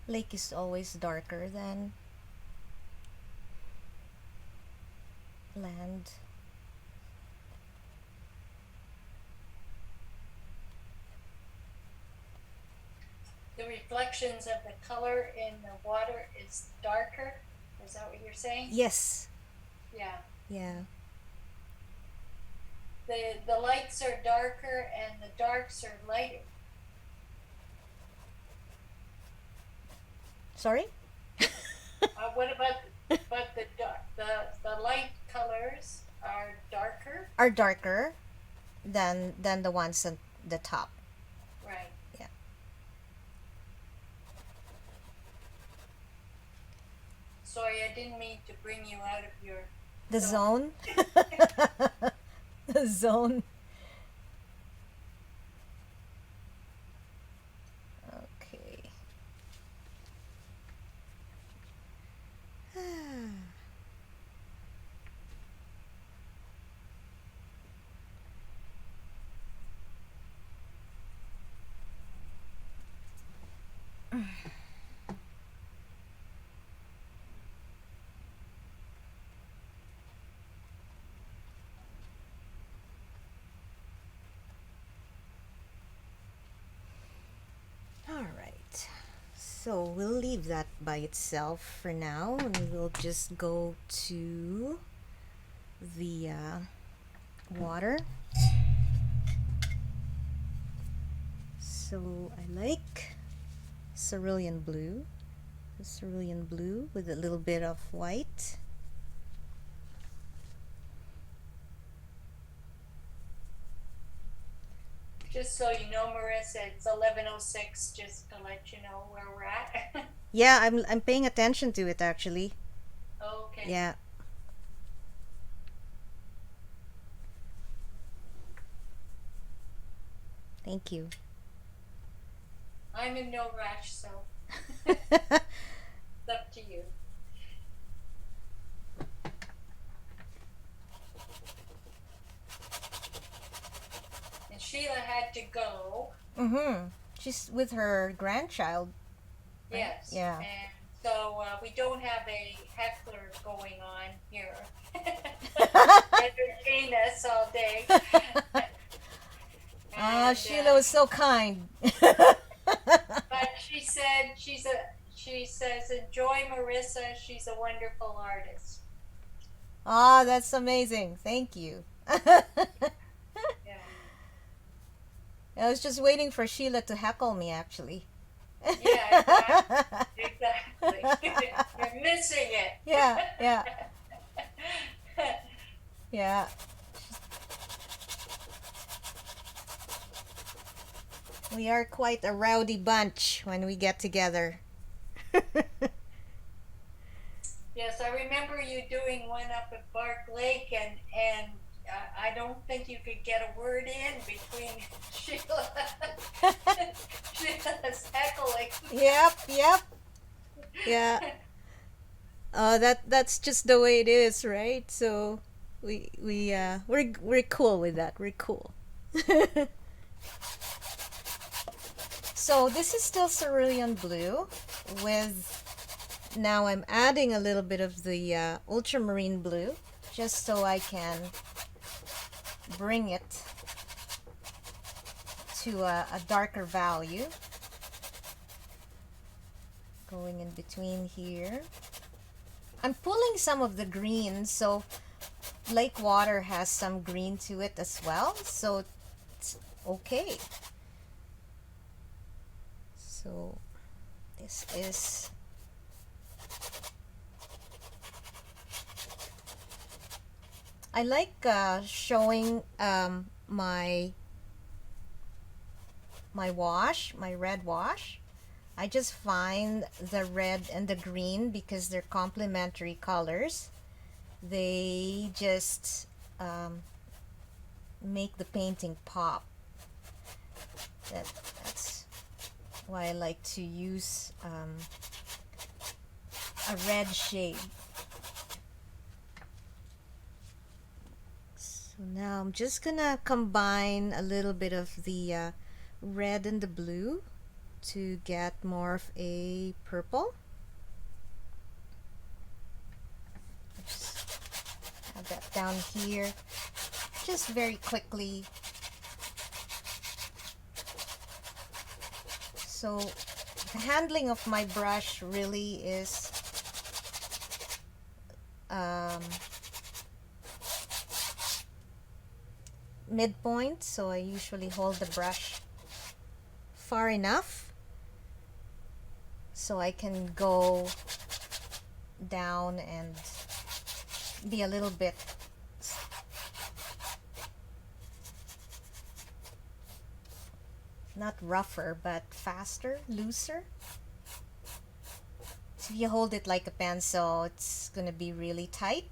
[SPEAKER 2] Lake is always darker than land.
[SPEAKER 1] The reflections of the color in the water is darker. Is that what you're saying?
[SPEAKER 2] Yes.
[SPEAKER 1] Yeah.
[SPEAKER 2] Yeah.
[SPEAKER 1] The lights are darker and the darks are lighter.
[SPEAKER 2] Sorry?
[SPEAKER 1] What about the light colors are darker?
[SPEAKER 2] Are darker than the ones at the top.
[SPEAKER 1] Right.
[SPEAKER 2] Yeah.
[SPEAKER 1] Sorry, I didn't mean to bring you out of your
[SPEAKER 2] The zone. The zone. Okay. All right. So we'll leave that by itself for now, and we'll just go to the water. So I like cerulean blue, the cerulean blue with a little bit of white.
[SPEAKER 1] Just so you know, Marissa, it's 11:06. Just to let you know where we're at.
[SPEAKER 2] Yeah, I'm paying attention to it actually.
[SPEAKER 1] Okay.
[SPEAKER 2] Yeah. Thank you.
[SPEAKER 1] I'm in no rush, so it's up to you. And Sheila had to go.
[SPEAKER 2] Mm-hmm. She's with her grandchild. Right?
[SPEAKER 1] Yes.
[SPEAKER 2] Yeah.
[SPEAKER 1] And so we don't have a heckler going on here. Entertain us all day.
[SPEAKER 2] Ah,
[SPEAKER 1] And,
[SPEAKER 2] Sheila was so kind.
[SPEAKER 1] but she said she says enjoy Marissa. She's a wonderful artist.
[SPEAKER 2] Ah, that's amazing. Thank you.
[SPEAKER 1] Yeah.
[SPEAKER 2] I was just waiting for Sheila to heckle me actually.
[SPEAKER 1] Yeah, exactly. You're missing it.
[SPEAKER 2] Yeah, yeah, yeah. We are quite a rowdy bunch when we get together.
[SPEAKER 1] Yes, I remember you doing one up at Bark Lake, and I don't think you could get a word in between Sheila. Sheila's heckling.
[SPEAKER 2] Yep, yep. Yeah. That's just the way it is, right? So we're cool with that. We're cool. So this is still cerulean blue with, now I'm adding a little bit of the ultramarine blue just so I can bring it to a darker value. Going in between here. I'm pulling some of the green, so lake water has some green to it as well, so it's okay. So this is I like showing my wash, my red wash. I just find the red and the green because they're complementary colors. They just make the painting pop. That's why I like to use a red shade. So now I'm just gonna combine a little bit of the red and the blue to get more of a purple. Just have that down here, just very quickly. So the handling of my brush really is midpoint, so I usually hold the brush far enough so I can go down and be a little bit not rougher but faster, looser. So if you hold it like a pencil, it's gonna be really tight,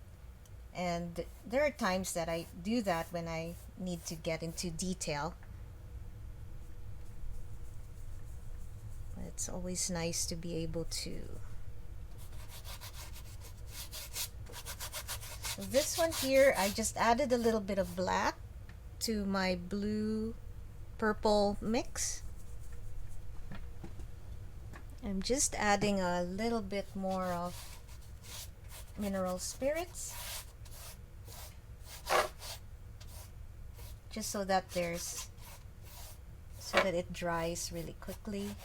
[SPEAKER 2] and there are times that I do that when I need to get into detail. But it's always nice to be able to. So this one here, I just added a little bit of black to my blue purple mix. I'm just adding a little bit more of mineral spirits, just so that it dries really quickly.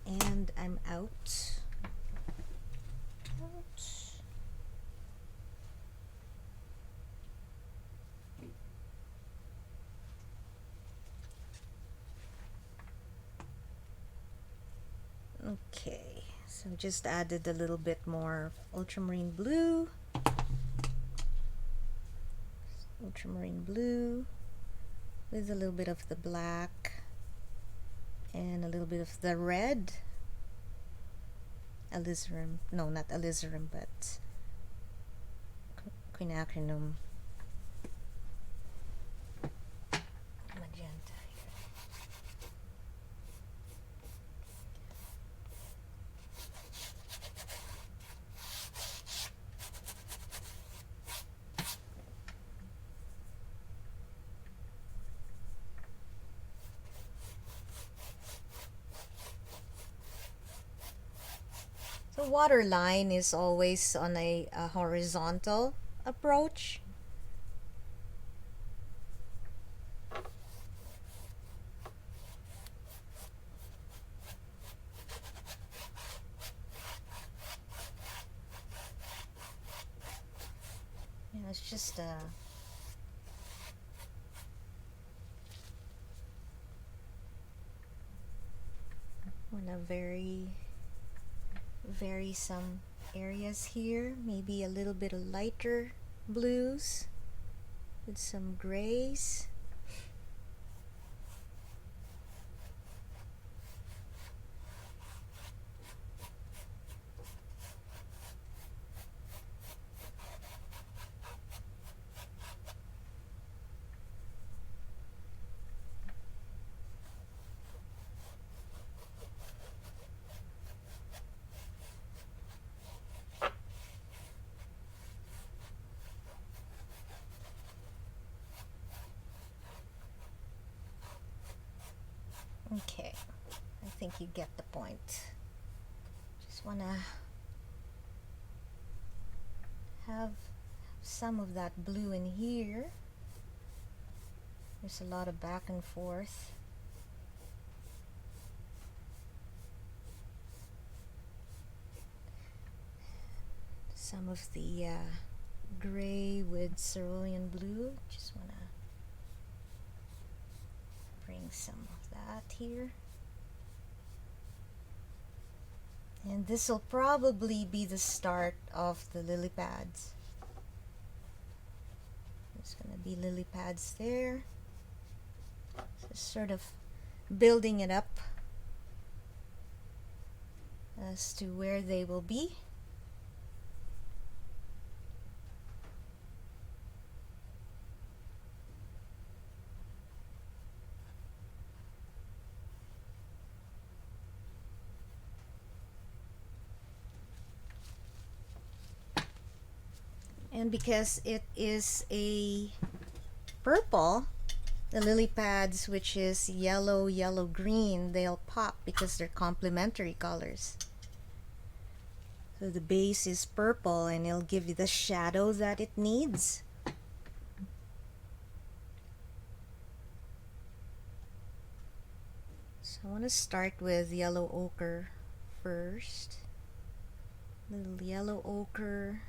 [SPEAKER 2] And I'm out. Okay, so just added a little bit more ultramarine blue with a little bit of the black and a little bit of the red alizarin, no, not alizarin, but quinacridone magenta. So waterline is always on a horizontal approach. Yeah, it's just want to vary some areas here, maybe a little bit of lighter blues with some grays. Okay, I think you get the point. Just want to have some of that blue in here. There's a lot of back and forth. Some of the gray with cerulean blue. Just want to bring some of that here. And this will probably be the start of the lily pads. There's going to be lily pads there. Just sort of building it up as to where they will be. And because it is a purple, the lily pads, which is yellow, yellow, green, they'll pop because they're complementary colors. So the base is purple and it'll give you the shadow that it needs. So I want to start with yellow ochre first. Little yellow ochre.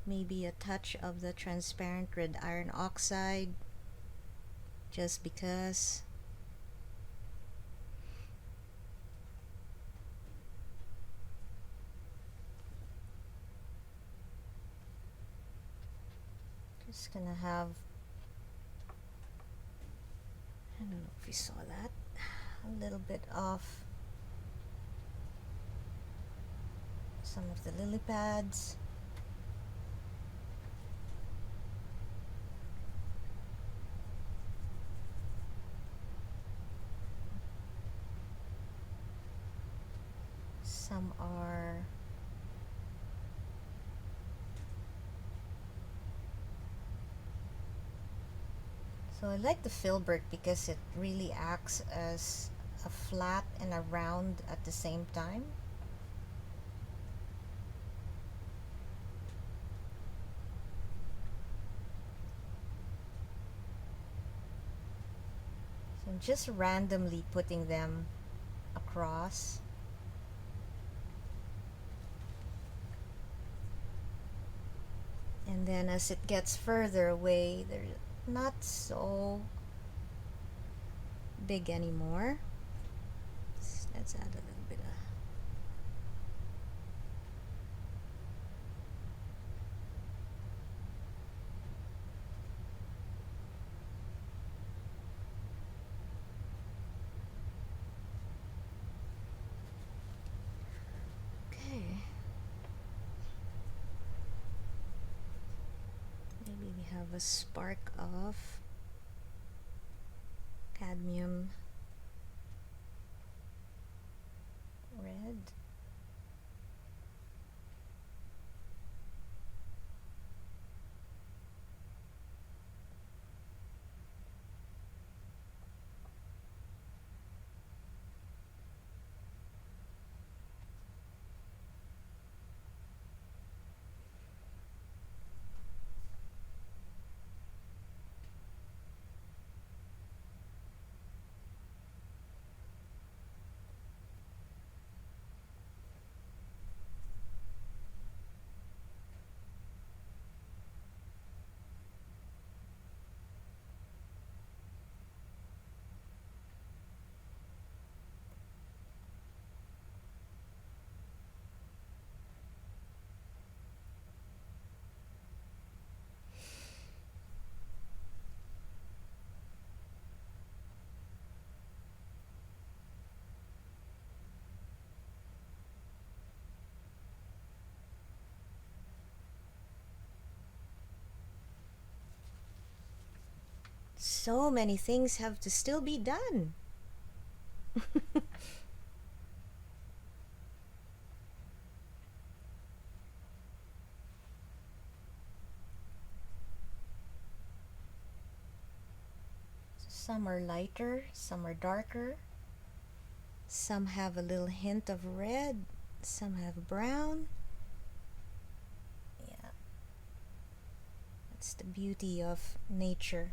[SPEAKER 2] Maybe a touch of the transparent red iron oxide, just because. Just gonna have, I don't know if you saw that, a little bit of some of the lily pads. Some are so I like the filbert because it really acts as a flat and a round at the same time. So I'm just randomly putting them across. And then as it gets further away, they're not so big anymore. Let's add a little bit of okay. Maybe we have a spark of cadmium red. So many things have to still be done. Some are lighter, some are darker, Some have a little hint of red, some have brown. Yeah, that's the beauty of nature.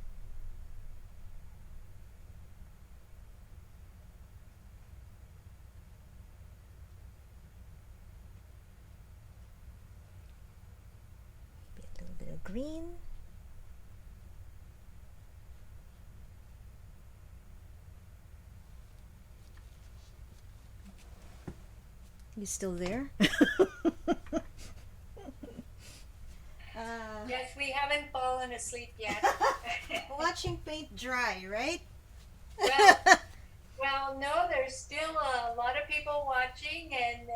[SPEAKER 2] Maybe a little bit of green. You still there?
[SPEAKER 1] Yes, we haven't fallen asleep yet.
[SPEAKER 2] Watching paint dry, right?
[SPEAKER 1] Well, well, no, there's still a lot of people watching, and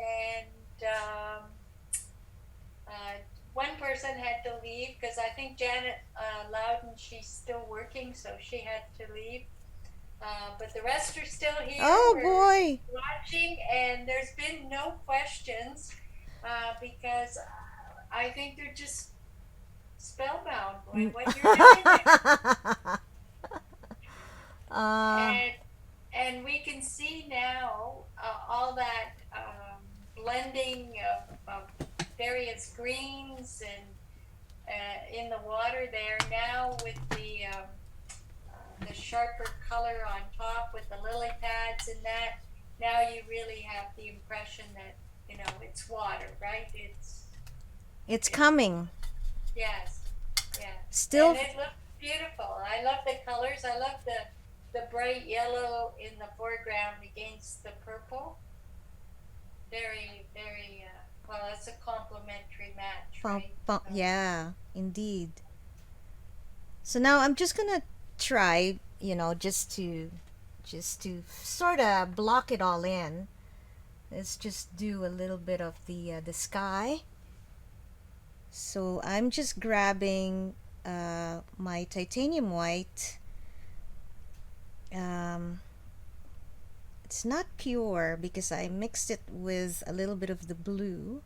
[SPEAKER 1] one person had to leave because I think Janet Loudon, she's still working, so she had to leave. But the rest are still here.
[SPEAKER 2] Oh
[SPEAKER 1] We're
[SPEAKER 2] boy.
[SPEAKER 1] watching, and there's been no questions because I think they're just spellbound by what you're doing there.
[SPEAKER 2] uh,
[SPEAKER 1] And we can see now all that blending of various greens and in the water there now with the sharper color on top with the lily pads and that. Now you really have the impression that it's water, right?
[SPEAKER 2] it's
[SPEAKER 1] It's
[SPEAKER 2] coming.
[SPEAKER 1] yes, yeah,
[SPEAKER 2] Still,
[SPEAKER 1] and it looks beautiful. I love the colors. I love the bright yellow in the foreground against the purple. Very, very, well, it's a complementary match, right? So,
[SPEAKER 2] yeah, indeed. So now I'm just gonna try, just to sort of block it all in. Let's just do a little bit of the sky. So I'm just grabbing my titanium white. Um, it's not pure because I mixed it with a little bit of the blue.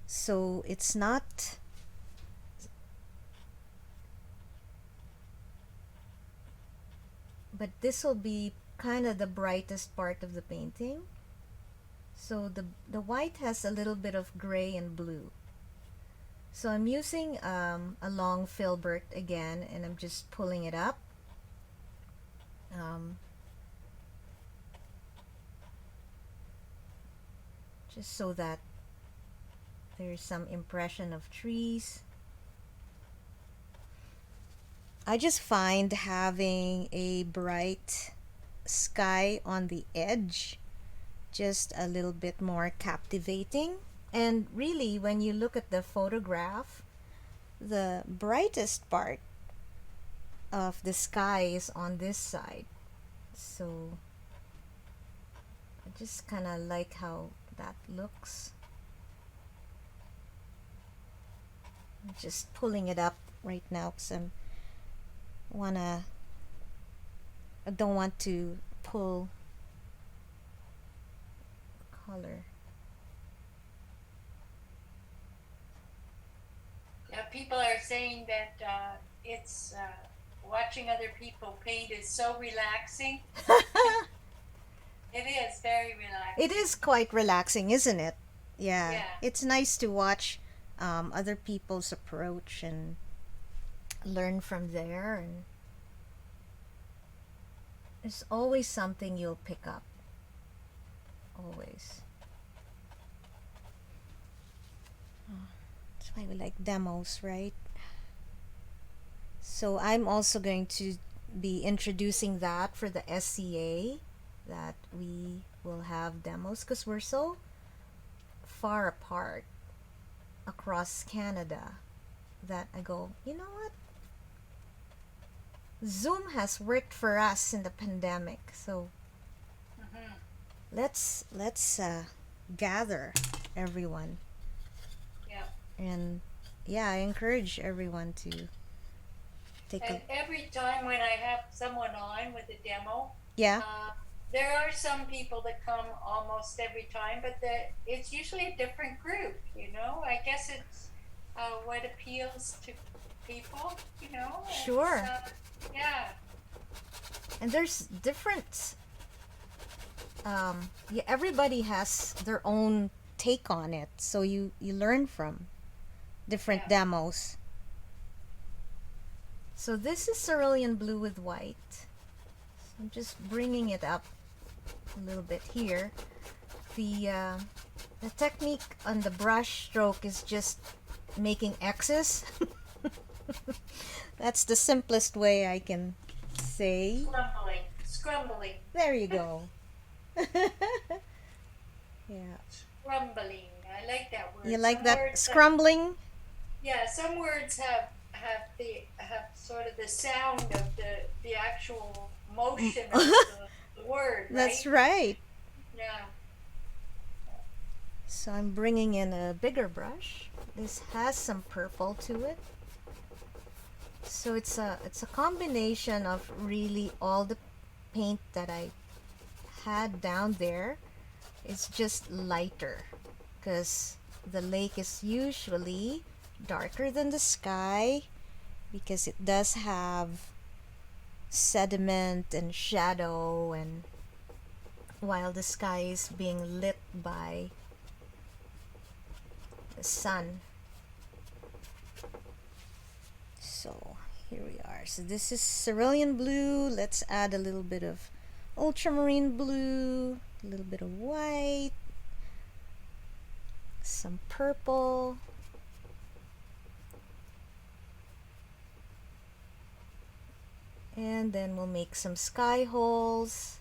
[SPEAKER 2] So it's not, but this will be kind of the brightest part of the painting. So the white has a little bit of gray and blue. So I'm using a long filbert again, and I'm just pulling it up. Um, just so that there's some impression of trees. I just find having a bright sky on the edge just a little bit more captivating. And really, when you look at the photograph, the brightest part of the sky is on this side. So I just kind of like how that looks. I'm just pulling it up right now because I don't want to pull color.
[SPEAKER 1] yeah, people are saying that it's watching other people paint is so relaxing. It is very
[SPEAKER 2] It
[SPEAKER 1] relaxing.
[SPEAKER 2] is quite relaxing, isn't it? Yeah,
[SPEAKER 1] Yeah.
[SPEAKER 2] it's nice to watch other people's approach and learn from there. And there's always something you'll pick up. Always. That's why we like demos, right? So I'm also going to be introducing that for the SCA, that we will have demos because we're so far apart across Canada that I go, you know what? Zoom has worked for us in the pandemic, so
[SPEAKER 1] Hmm.
[SPEAKER 2] let's gather everyone.
[SPEAKER 1] Yeah.
[SPEAKER 2] And yeah, I encourage everyone to take a
[SPEAKER 1] And every time when I have someone on with a demo,
[SPEAKER 2] yeah.
[SPEAKER 1] uh, there are some people that come almost every time, but it's usually a different group. I guess it's what appeals to people. It's
[SPEAKER 2] Sure.
[SPEAKER 1] yeah,
[SPEAKER 2] And there's different yeah, everybody has their own take on it, so you learn from different
[SPEAKER 1] Yeah.
[SPEAKER 2] demos. So this is cerulean blue with white. So I'm just bringing it up a little bit here. The technique on the brush stroke is just making X's. That's the simplest way I can say.
[SPEAKER 1] Scrumbling. Scrumbling.
[SPEAKER 2] There you go. Yeah.
[SPEAKER 1] Scrumbling. I like that
[SPEAKER 2] You
[SPEAKER 1] word.
[SPEAKER 2] like
[SPEAKER 1] Some
[SPEAKER 2] that
[SPEAKER 1] words have,
[SPEAKER 2] scrumbling?
[SPEAKER 1] yeah, some words have sort of the sound of the actual motion of the word,
[SPEAKER 2] That's
[SPEAKER 1] right?
[SPEAKER 2] right.
[SPEAKER 1] Yeah.
[SPEAKER 2] So I'm bringing in a bigger brush. This has some purple to it. So it's a combination of really all the paint that I had down there. It's just lighter because the lake is usually darker than the sky because it does have sediment and shadow, and while the sky is being lit by the sun. So here we are. So this is cerulean blue. Let's add a little bit of ultramarine blue, a little bit of white, some purple. And then we'll make some sky holes.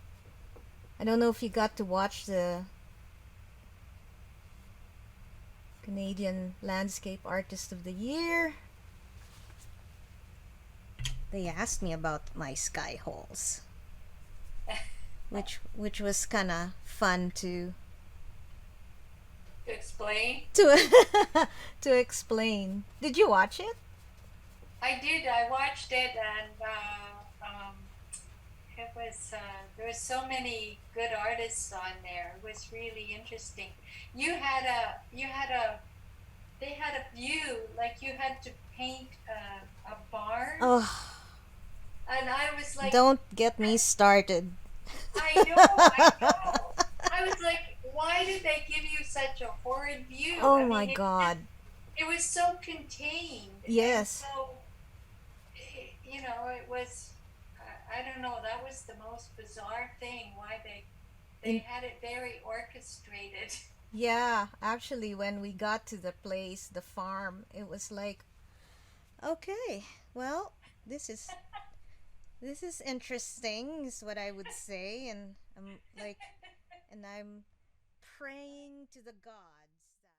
[SPEAKER 2] I don't know if you got to watch the Canadian Landscape Artist of the Year. They asked me about my sky holes, which was kind of fun
[SPEAKER 1] To explain.
[SPEAKER 2] to to explain. Did you watch it?
[SPEAKER 1] I did. I watched it, and it was there was so many good artists on there. It was really interesting. You had a they had a view like you had to paint a barn,
[SPEAKER 2] Oh,
[SPEAKER 1] and I was like,
[SPEAKER 2] don't get me started.
[SPEAKER 1] I know, I know. I was like, why did they give you such a horrid view?
[SPEAKER 2] Oh
[SPEAKER 1] I
[SPEAKER 2] my
[SPEAKER 1] mean,
[SPEAKER 2] god.
[SPEAKER 1] it was so contained and
[SPEAKER 2] Yes.
[SPEAKER 1] so it was I don't know, that was the most bizarre thing why they
[SPEAKER 2] In
[SPEAKER 1] had it very orchestrated.
[SPEAKER 2] Yeah, actually when we got to the place, the farm, it was like, okay, well, this is this is interesting is what I would say, and I'm praying to the gods that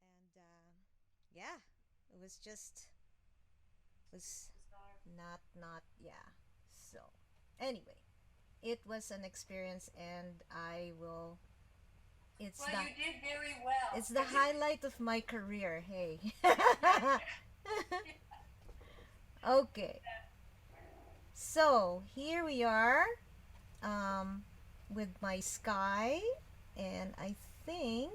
[SPEAKER 2] and yeah, it was just was
[SPEAKER 1] Bizarre.
[SPEAKER 2] not yeah. So, anyway, it was an experience, and I will. It's
[SPEAKER 1] Well,
[SPEAKER 2] the
[SPEAKER 1] you did very well.
[SPEAKER 2] it's the highlight of my career. Hey. Okay. So here we are, um, with my sky, and I think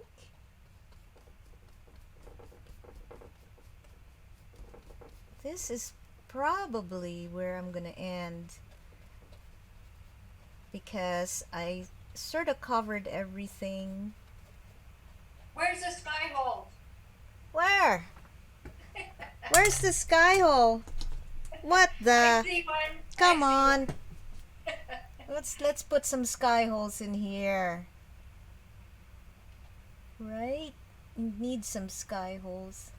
[SPEAKER 2] this is probably where I'm gonna end because I sort of covered everything.
[SPEAKER 1] Where's the sky hole?
[SPEAKER 2] Where? Where's the sky hole? What
[SPEAKER 1] I
[SPEAKER 2] the?
[SPEAKER 1] see one.
[SPEAKER 2] Come
[SPEAKER 1] I see
[SPEAKER 2] on.
[SPEAKER 1] one.
[SPEAKER 2] Let's put some sky holes in here. Right? Need some sky holes.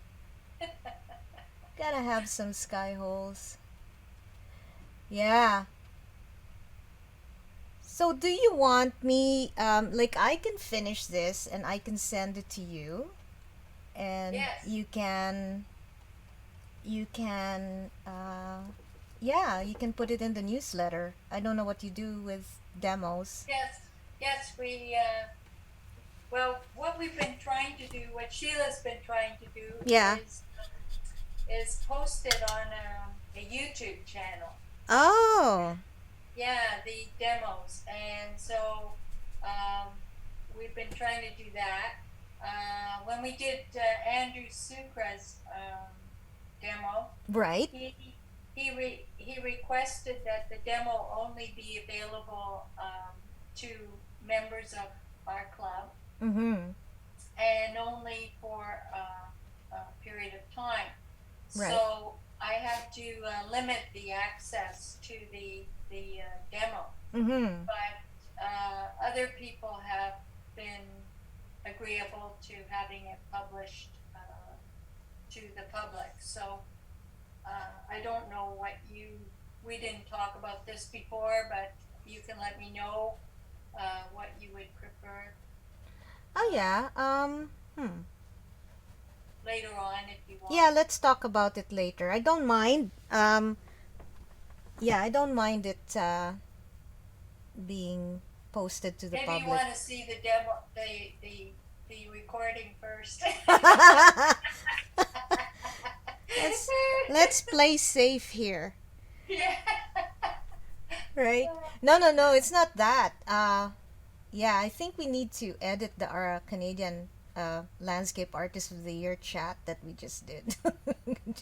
[SPEAKER 2] Gotta have some sky holes. Yeah. So do you want me like I can finish this and I can send it to you and
[SPEAKER 1] Yes.
[SPEAKER 2] you can yeah, you can put it in the newsletter. I don't know what you do with demos.
[SPEAKER 1] Yes. Yes. Well, what we've been trying to do, what Sheila's been trying to do,
[SPEAKER 2] Yeah.
[SPEAKER 1] is post it on a YouTube channel.
[SPEAKER 2] Oh.
[SPEAKER 1] Yeah, the demos, and so we've been trying to do that. When we did Andrew Sucra's demo,
[SPEAKER 2] Right.
[SPEAKER 1] he requested that the demo only be available to members of our club
[SPEAKER 2] Mhm.
[SPEAKER 1] and only for a period of time.
[SPEAKER 2] Right.
[SPEAKER 1] So I have to limit the access to the demo.
[SPEAKER 2] Mhm.
[SPEAKER 1] But other people have been agreeable to having it published to the public. So I don't know what we didn't talk about this before, but you can let me know what you would prefer
[SPEAKER 2] Oh yeah.
[SPEAKER 1] later on if you want.
[SPEAKER 2] Yeah, let's talk about it later. I don't mind. Yeah, I don't mind it being posted to the
[SPEAKER 1] Maybe you
[SPEAKER 2] public.
[SPEAKER 1] want to see the demo, the recording first.
[SPEAKER 2] let's let's play safe here,
[SPEAKER 1] Yeah.
[SPEAKER 2] right? No, no, no. It's not that. Yeah, I think we need to edit the our Canadian landscape artist of the year chat that we just did.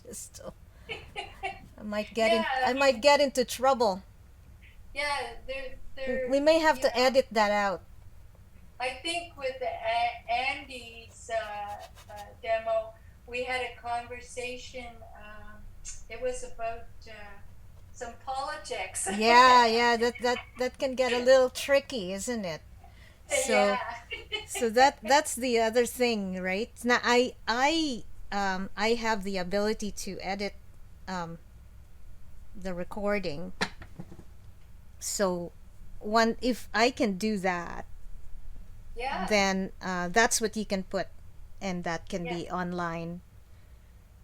[SPEAKER 2] Just so
[SPEAKER 1] Yeah,
[SPEAKER 2] I might get into trouble.
[SPEAKER 1] yeah,
[SPEAKER 2] We may have
[SPEAKER 1] you
[SPEAKER 2] to
[SPEAKER 1] know,
[SPEAKER 2] edit that out.
[SPEAKER 1] I think with Andy's demo, we had a conversation. It was about some politics.
[SPEAKER 2] Yeah, yeah, that can get a little tricky, isn't it? So
[SPEAKER 1] Yeah.
[SPEAKER 2] that's the other thing, right? Now I have the ability to edit um the recording. So one if I can do that,
[SPEAKER 1] Yeah.
[SPEAKER 2] then that's what you can put, and that can
[SPEAKER 1] Yeah.
[SPEAKER 2] be online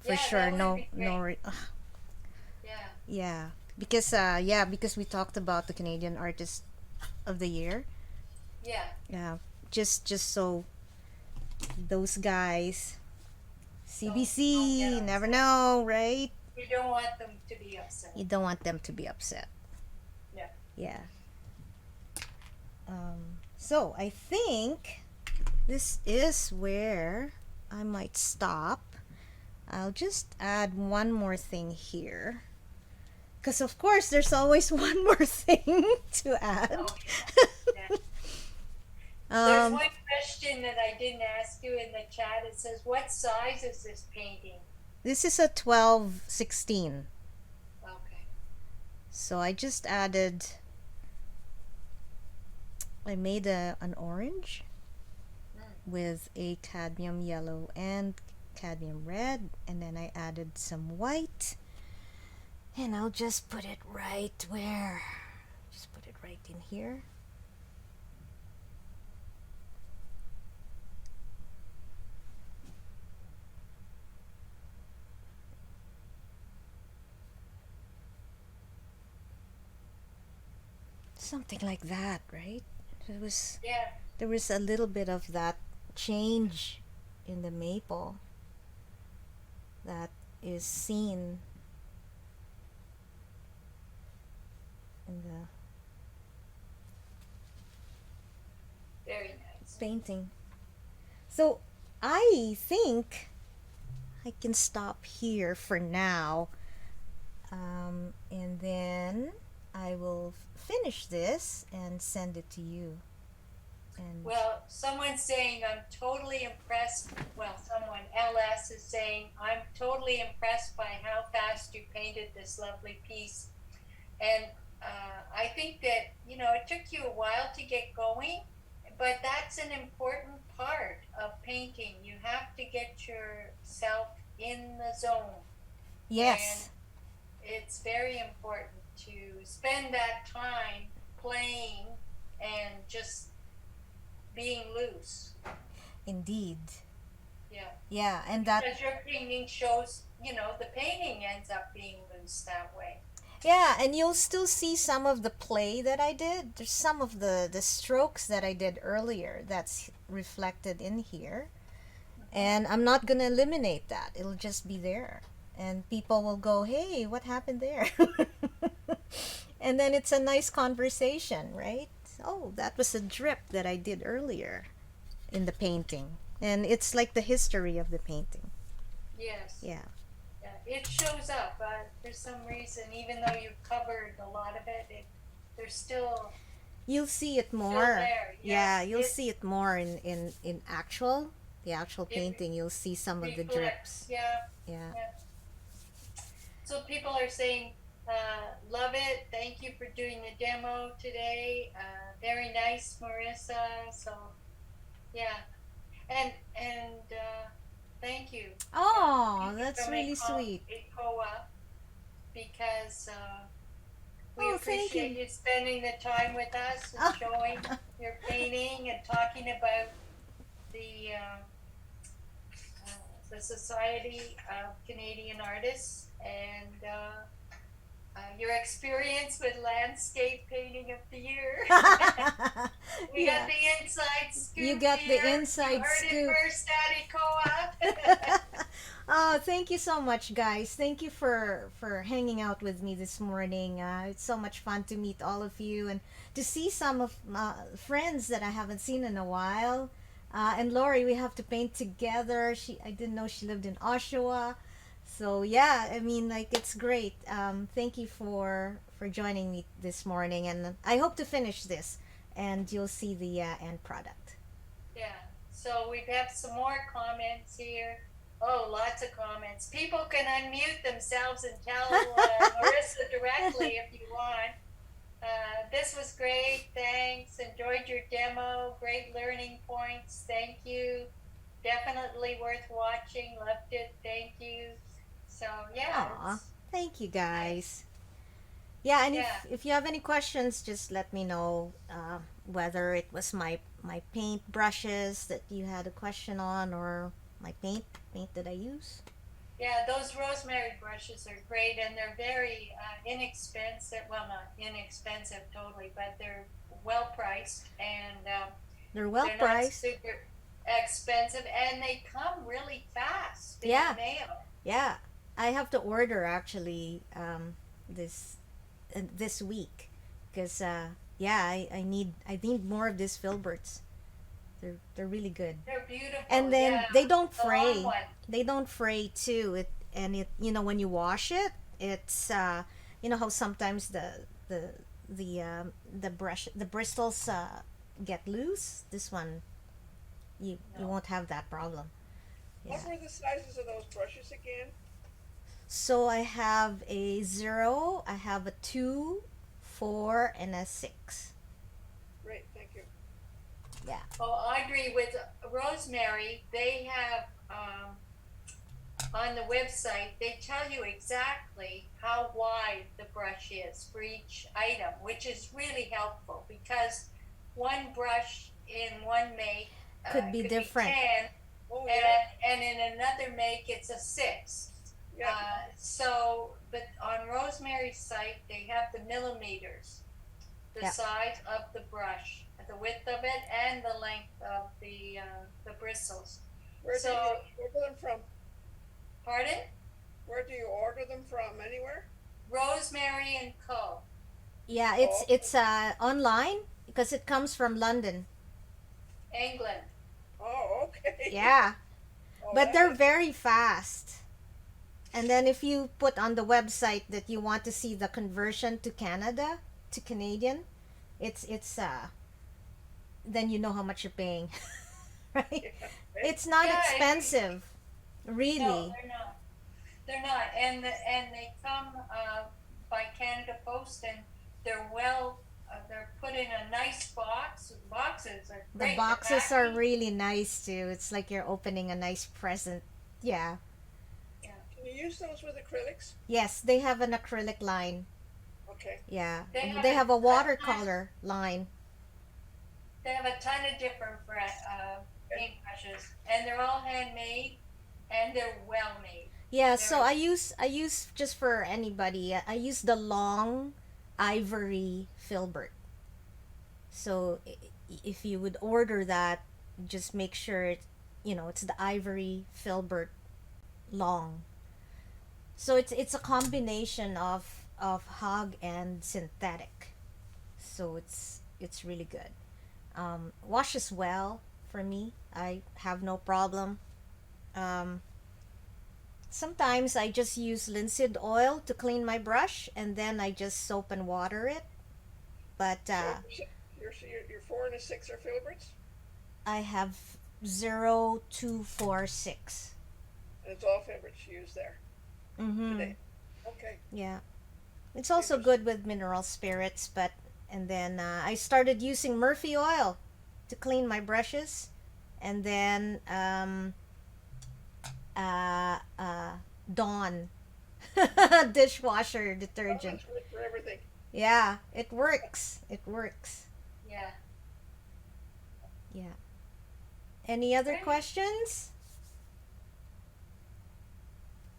[SPEAKER 2] for
[SPEAKER 1] Yeah,
[SPEAKER 2] sure.
[SPEAKER 1] that would
[SPEAKER 2] No,
[SPEAKER 1] be
[SPEAKER 2] no,
[SPEAKER 1] great. Yeah.
[SPEAKER 2] yeah, because we talked about the Canadian Artist of the Year.
[SPEAKER 1] Yeah.
[SPEAKER 2] Yeah, just so those guys,
[SPEAKER 1] Don't get
[SPEAKER 2] CBC, never
[SPEAKER 1] upset.
[SPEAKER 2] know, right?
[SPEAKER 1] You don't want them to be upset.
[SPEAKER 2] You don't want them to be upset.
[SPEAKER 1] Yeah.
[SPEAKER 2] Yeah. So I think this is where I might stop. I'll just add one more thing here. Because, of course, there's always one more thing to add.
[SPEAKER 1] Oh, yeah. Yeah. There's
[SPEAKER 2] um,
[SPEAKER 1] one question that I didn't ask you in the chat. It says, what size is this painting?
[SPEAKER 2] this is a 12/16.
[SPEAKER 1] Okay.
[SPEAKER 2] So I just added, I made an orange with a cadmium yellow and cadmium red, and then I added some white, and I'll just put it right where, just put it right in here. something like that, right? It was
[SPEAKER 1] Yeah,
[SPEAKER 2] there was a little bit of that change in the maple that is seen in the
[SPEAKER 1] very nice.
[SPEAKER 2] painting. So I think I can stop here for now, and then I will finish this and send it to you. And
[SPEAKER 1] Well, someone's saying I'm totally impressed. Well, someone, LS, is saying I'm totally impressed by how fast you painted this lovely piece. And I think that, it took you a while to get going, but that's an important part of painting. You have to get yourself in the zone. And
[SPEAKER 2] yes,
[SPEAKER 1] it's very important to spend that time playing and just being loose.
[SPEAKER 2] indeed.
[SPEAKER 1] Yeah.
[SPEAKER 2] Yeah, and that
[SPEAKER 1] Because your painting shows, the painting ends up being loose that way.
[SPEAKER 2] yeah, and you'll still see some of the play that I did. There's some of the strokes that I did earlier that's reflected in here. And I'm not going to eliminate that. It'll just be there. And people will go, "Hey, what happened there?" And then it's a nice conversation, right? Oh, that was a drip that I did earlier in the painting. And it's like the history of the painting.
[SPEAKER 1] Yes.
[SPEAKER 2] Yeah.
[SPEAKER 1] Yeah. It shows up for some reason, even though you've covered a lot of it, there's
[SPEAKER 2] You'll see it
[SPEAKER 1] still
[SPEAKER 2] more.
[SPEAKER 1] there. Yeah.
[SPEAKER 2] Yeah, you'll see it more in actual the actual
[SPEAKER 1] It
[SPEAKER 2] painting. You'll see some of the
[SPEAKER 1] reflects.
[SPEAKER 2] drips.
[SPEAKER 1] Yeah.
[SPEAKER 2] Yeah.
[SPEAKER 1] Yeah. So people are saying, love it. Thank you for doing the demo today. Very nice, Marissa. So yeah, and thank you. Yeah,
[SPEAKER 2] Oh,
[SPEAKER 1] thank you
[SPEAKER 2] that's
[SPEAKER 1] from
[SPEAKER 2] really sweet.
[SPEAKER 1] ECOA, because we
[SPEAKER 2] Oh, thank
[SPEAKER 1] appreciate
[SPEAKER 2] you.
[SPEAKER 1] you spending the time with us and showing your painting and talking about the uh, uh, the Society of Canadian Artists and your experience with landscape painting of the year. We got
[SPEAKER 2] Yeah,
[SPEAKER 1] the inside
[SPEAKER 2] you
[SPEAKER 1] scoop
[SPEAKER 2] got the
[SPEAKER 1] here. You
[SPEAKER 2] inside
[SPEAKER 1] heard it
[SPEAKER 2] scoop.
[SPEAKER 1] first at ECOA.
[SPEAKER 2] Oh, thank you so much, guys. Thank you for hanging out with me this morning. It's so much fun to meet all of you and to see some of my friends that I haven't seen in a while. And Lori, we have to paint together. I didn't know she lived in Oshawa. So yeah, I mean, like it's great. Thank you for joining me this morning, and I hope to finish this, and you'll see the end product.
[SPEAKER 1] Yeah. So we have some more comments here. Oh, lots of comments. People can unmute themselves and tell Marissa directly if you want. This was great. Thanks. Enjoyed your demo. Great learning points. Thank you. Definitely worth watching. Loved it. Thank you. So yeah,
[SPEAKER 2] Aw,
[SPEAKER 1] it's
[SPEAKER 2] thank you
[SPEAKER 1] nice.
[SPEAKER 2] guys. Yeah, and
[SPEAKER 1] Yeah.
[SPEAKER 2] if you have any questions, just let me know. Whether it was my paint brushes that you had a question on, or my paint that I use.
[SPEAKER 1] Yeah, those rosemary brushes are great and they're very inexpensive. Well, not inexpensive totally, but they're well priced and
[SPEAKER 2] They're well
[SPEAKER 1] they're not
[SPEAKER 2] priced.
[SPEAKER 1] super expensive and they come really fast in the
[SPEAKER 2] Yeah,
[SPEAKER 1] mail.
[SPEAKER 2] yeah. I have to order actually this this week because yeah, I need more of these filberts. They're really good.
[SPEAKER 1] They're beautiful.
[SPEAKER 2] And
[SPEAKER 1] Yeah,
[SPEAKER 2] then they don't
[SPEAKER 1] the long
[SPEAKER 2] fray.
[SPEAKER 1] one.
[SPEAKER 2] They don't fray too. It when you wash it, it's how sometimes the the brush the bristles get loose. This one you
[SPEAKER 1] No.
[SPEAKER 2] won't have that problem.
[SPEAKER 3] What
[SPEAKER 2] Yeah.
[SPEAKER 3] were the sizes of those brushes again?
[SPEAKER 2] So I have a 0, I have a 2, 4, and a 6.
[SPEAKER 3] Great, thank you.
[SPEAKER 2] Yeah.
[SPEAKER 1] Oh, Audrey with Rosemary, they have on the website, they tell you exactly how wide the brush is for each item, which is really helpful because one brush in one make
[SPEAKER 2] Could be
[SPEAKER 1] could be
[SPEAKER 2] different.
[SPEAKER 1] 10,
[SPEAKER 3] Oh, yeah,
[SPEAKER 1] and in another make it's a 6.
[SPEAKER 3] yeah.
[SPEAKER 1] So, but on Rosemary's site, they have the millimeters. the
[SPEAKER 2] Yep.
[SPEAKER 1] size of the brush, the width of it, and the length of the bristles.
[SPEAKER 3] Where do
[SPEAKER 1] So,
[SPEAKER 3] you order them from?
[SPEAKER 1] pardon?
[SPEAKER 3] Where do you order them from? Anywhere?
[SPEAKER 1] Rosemary and Co.
[SPEAKER 2] Yeah,
[SPEAKER 3] Oh,
[SPEAKER 2] it's online because it comes from London.
[SPEAKER 1] England.
[SPEAKER 3] oh, okay.
[SPEAKER 2] Yeah,
[SPEAKER 3] Oh,
[SPEAKER 2] but
[SPEAKER 3] that
[SPEAKER 2] they're
[SPEAKER 3] is,
[SPEAKER 2] very fast. And then if you put on the website that you want to see the conversion to Canada, to Canadian, it's then you know how much you're paying. Right?
[SPEAKER 3] yeah.
[SPEAKER 2] It's not
[SPEAKER 1] Yeah,
[SPEAKER 2] expensive,
[SPEAKER 1] no,
[SPEAKER 2] really.
[SPEAKER 1] they're not. They're not, and they come by Canada Post, and they're they're put in a nice box. Boxes are
[SPEAKER 2] The
[SPEAKER 1] great. The
[SPEAKER 2] boxes are
[SPEAKER 1] packing,
[SPEAKER 2] really nice too. It's like you're opening a nice present. Yeah.
[SPEAKER 1] yeah.
[SPEAKER 3] Can you use those with acrylics?
[SPEAKER 2] Yes, they have an acrylic line.
[SPEAKER 3] Okay.
[SPEAKER 2] Yeah.
[SPEAKER 1] They have
[SPEAKER 2] They have a
[SPEAKER 1] ton,
[SPEAKER 2] watercolor line.
[SPEAKER 1] they have a ton of different paintbrushes, and they're all handmade, and they're well made.
[SPEAKER 2] Yeah, so
[SPEAKER 1] They're
[SPEAKER 2] I use just for anybody. I use the long ivory filbert. So if you would order that, just make sure it's the ivory filbert long. So it's a combination of hog and synthetic. So it's really good. Washes well for me. I have no problem. Um, Sometimes I just use linseed oil to clean my brush, and then I just soap and water it. But
[SPEAKER 3] So your 4 and 6 are filberts,
[SPEAKER 2] I have 0246.
[SPEAKER 3] and it's all filberts you use there
[SPEAKER 2] Mm-hmm.
[SPEAKER 3] today. Okay.
[SPEAKER 2] Yeah. It's also
[SPEAKER 3] Interesting.
[SPEAKER 2] good with mineral spirits, and then I started using Murphy oil to clean my brushes, and then Dawn dishwasher
[SPEAKER 3] Oh,
[SPEAKER 2] detergent.
[SPEAKER 3] it's good for everything.
[SPEAKER 2] Yeah, it works. It works.
[SPEAKER 1] yeah.
[SPEAKER 2] Yeah. Any other
[SPEAKER 1] Great.
[SPEAKER 2] questions?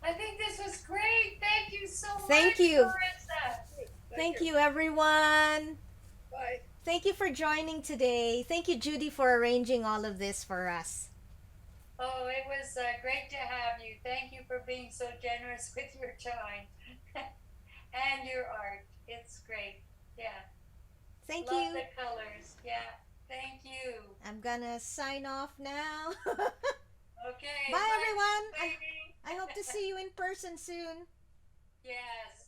[SPEAKER 1] I think this was great. Thank you so
[SPEAKER 2] Thank
[SPEAKER 1] much,
[SPEAKER 2] you.
[SPEAKER 1] Marissa.
[SPEAKER 3] Good.
[SPEAKER 2] Thank you, everyone.
[SPEAKER 3] Bye.
[SPEAKER 2] Thank you for joining today. Thank you, Judy, for arranging all of this for us.
[SPEAKER 1] Oh, it was great to have you. Thank you for being so generous with your time and your art. It's great. Yeah.
[SPEAKER 2] Thank
[SPEAKER 1] Love
[SPEAKER 2] you.
[SPEAKER 1] the colors. Yeah. Thank you.
[SPEAKER 2] I'm gonna sign off now.
[SPEAKER 1] Okay.
[SPEAKER 2] Bye,
[SPEAKER 1] Bye,
[SPEAKER 2] everyone.
[SPEAKER 1] baby.
[SPEAKER 2] I hope to see you in person soon.
[SPEAKER 1] Yes.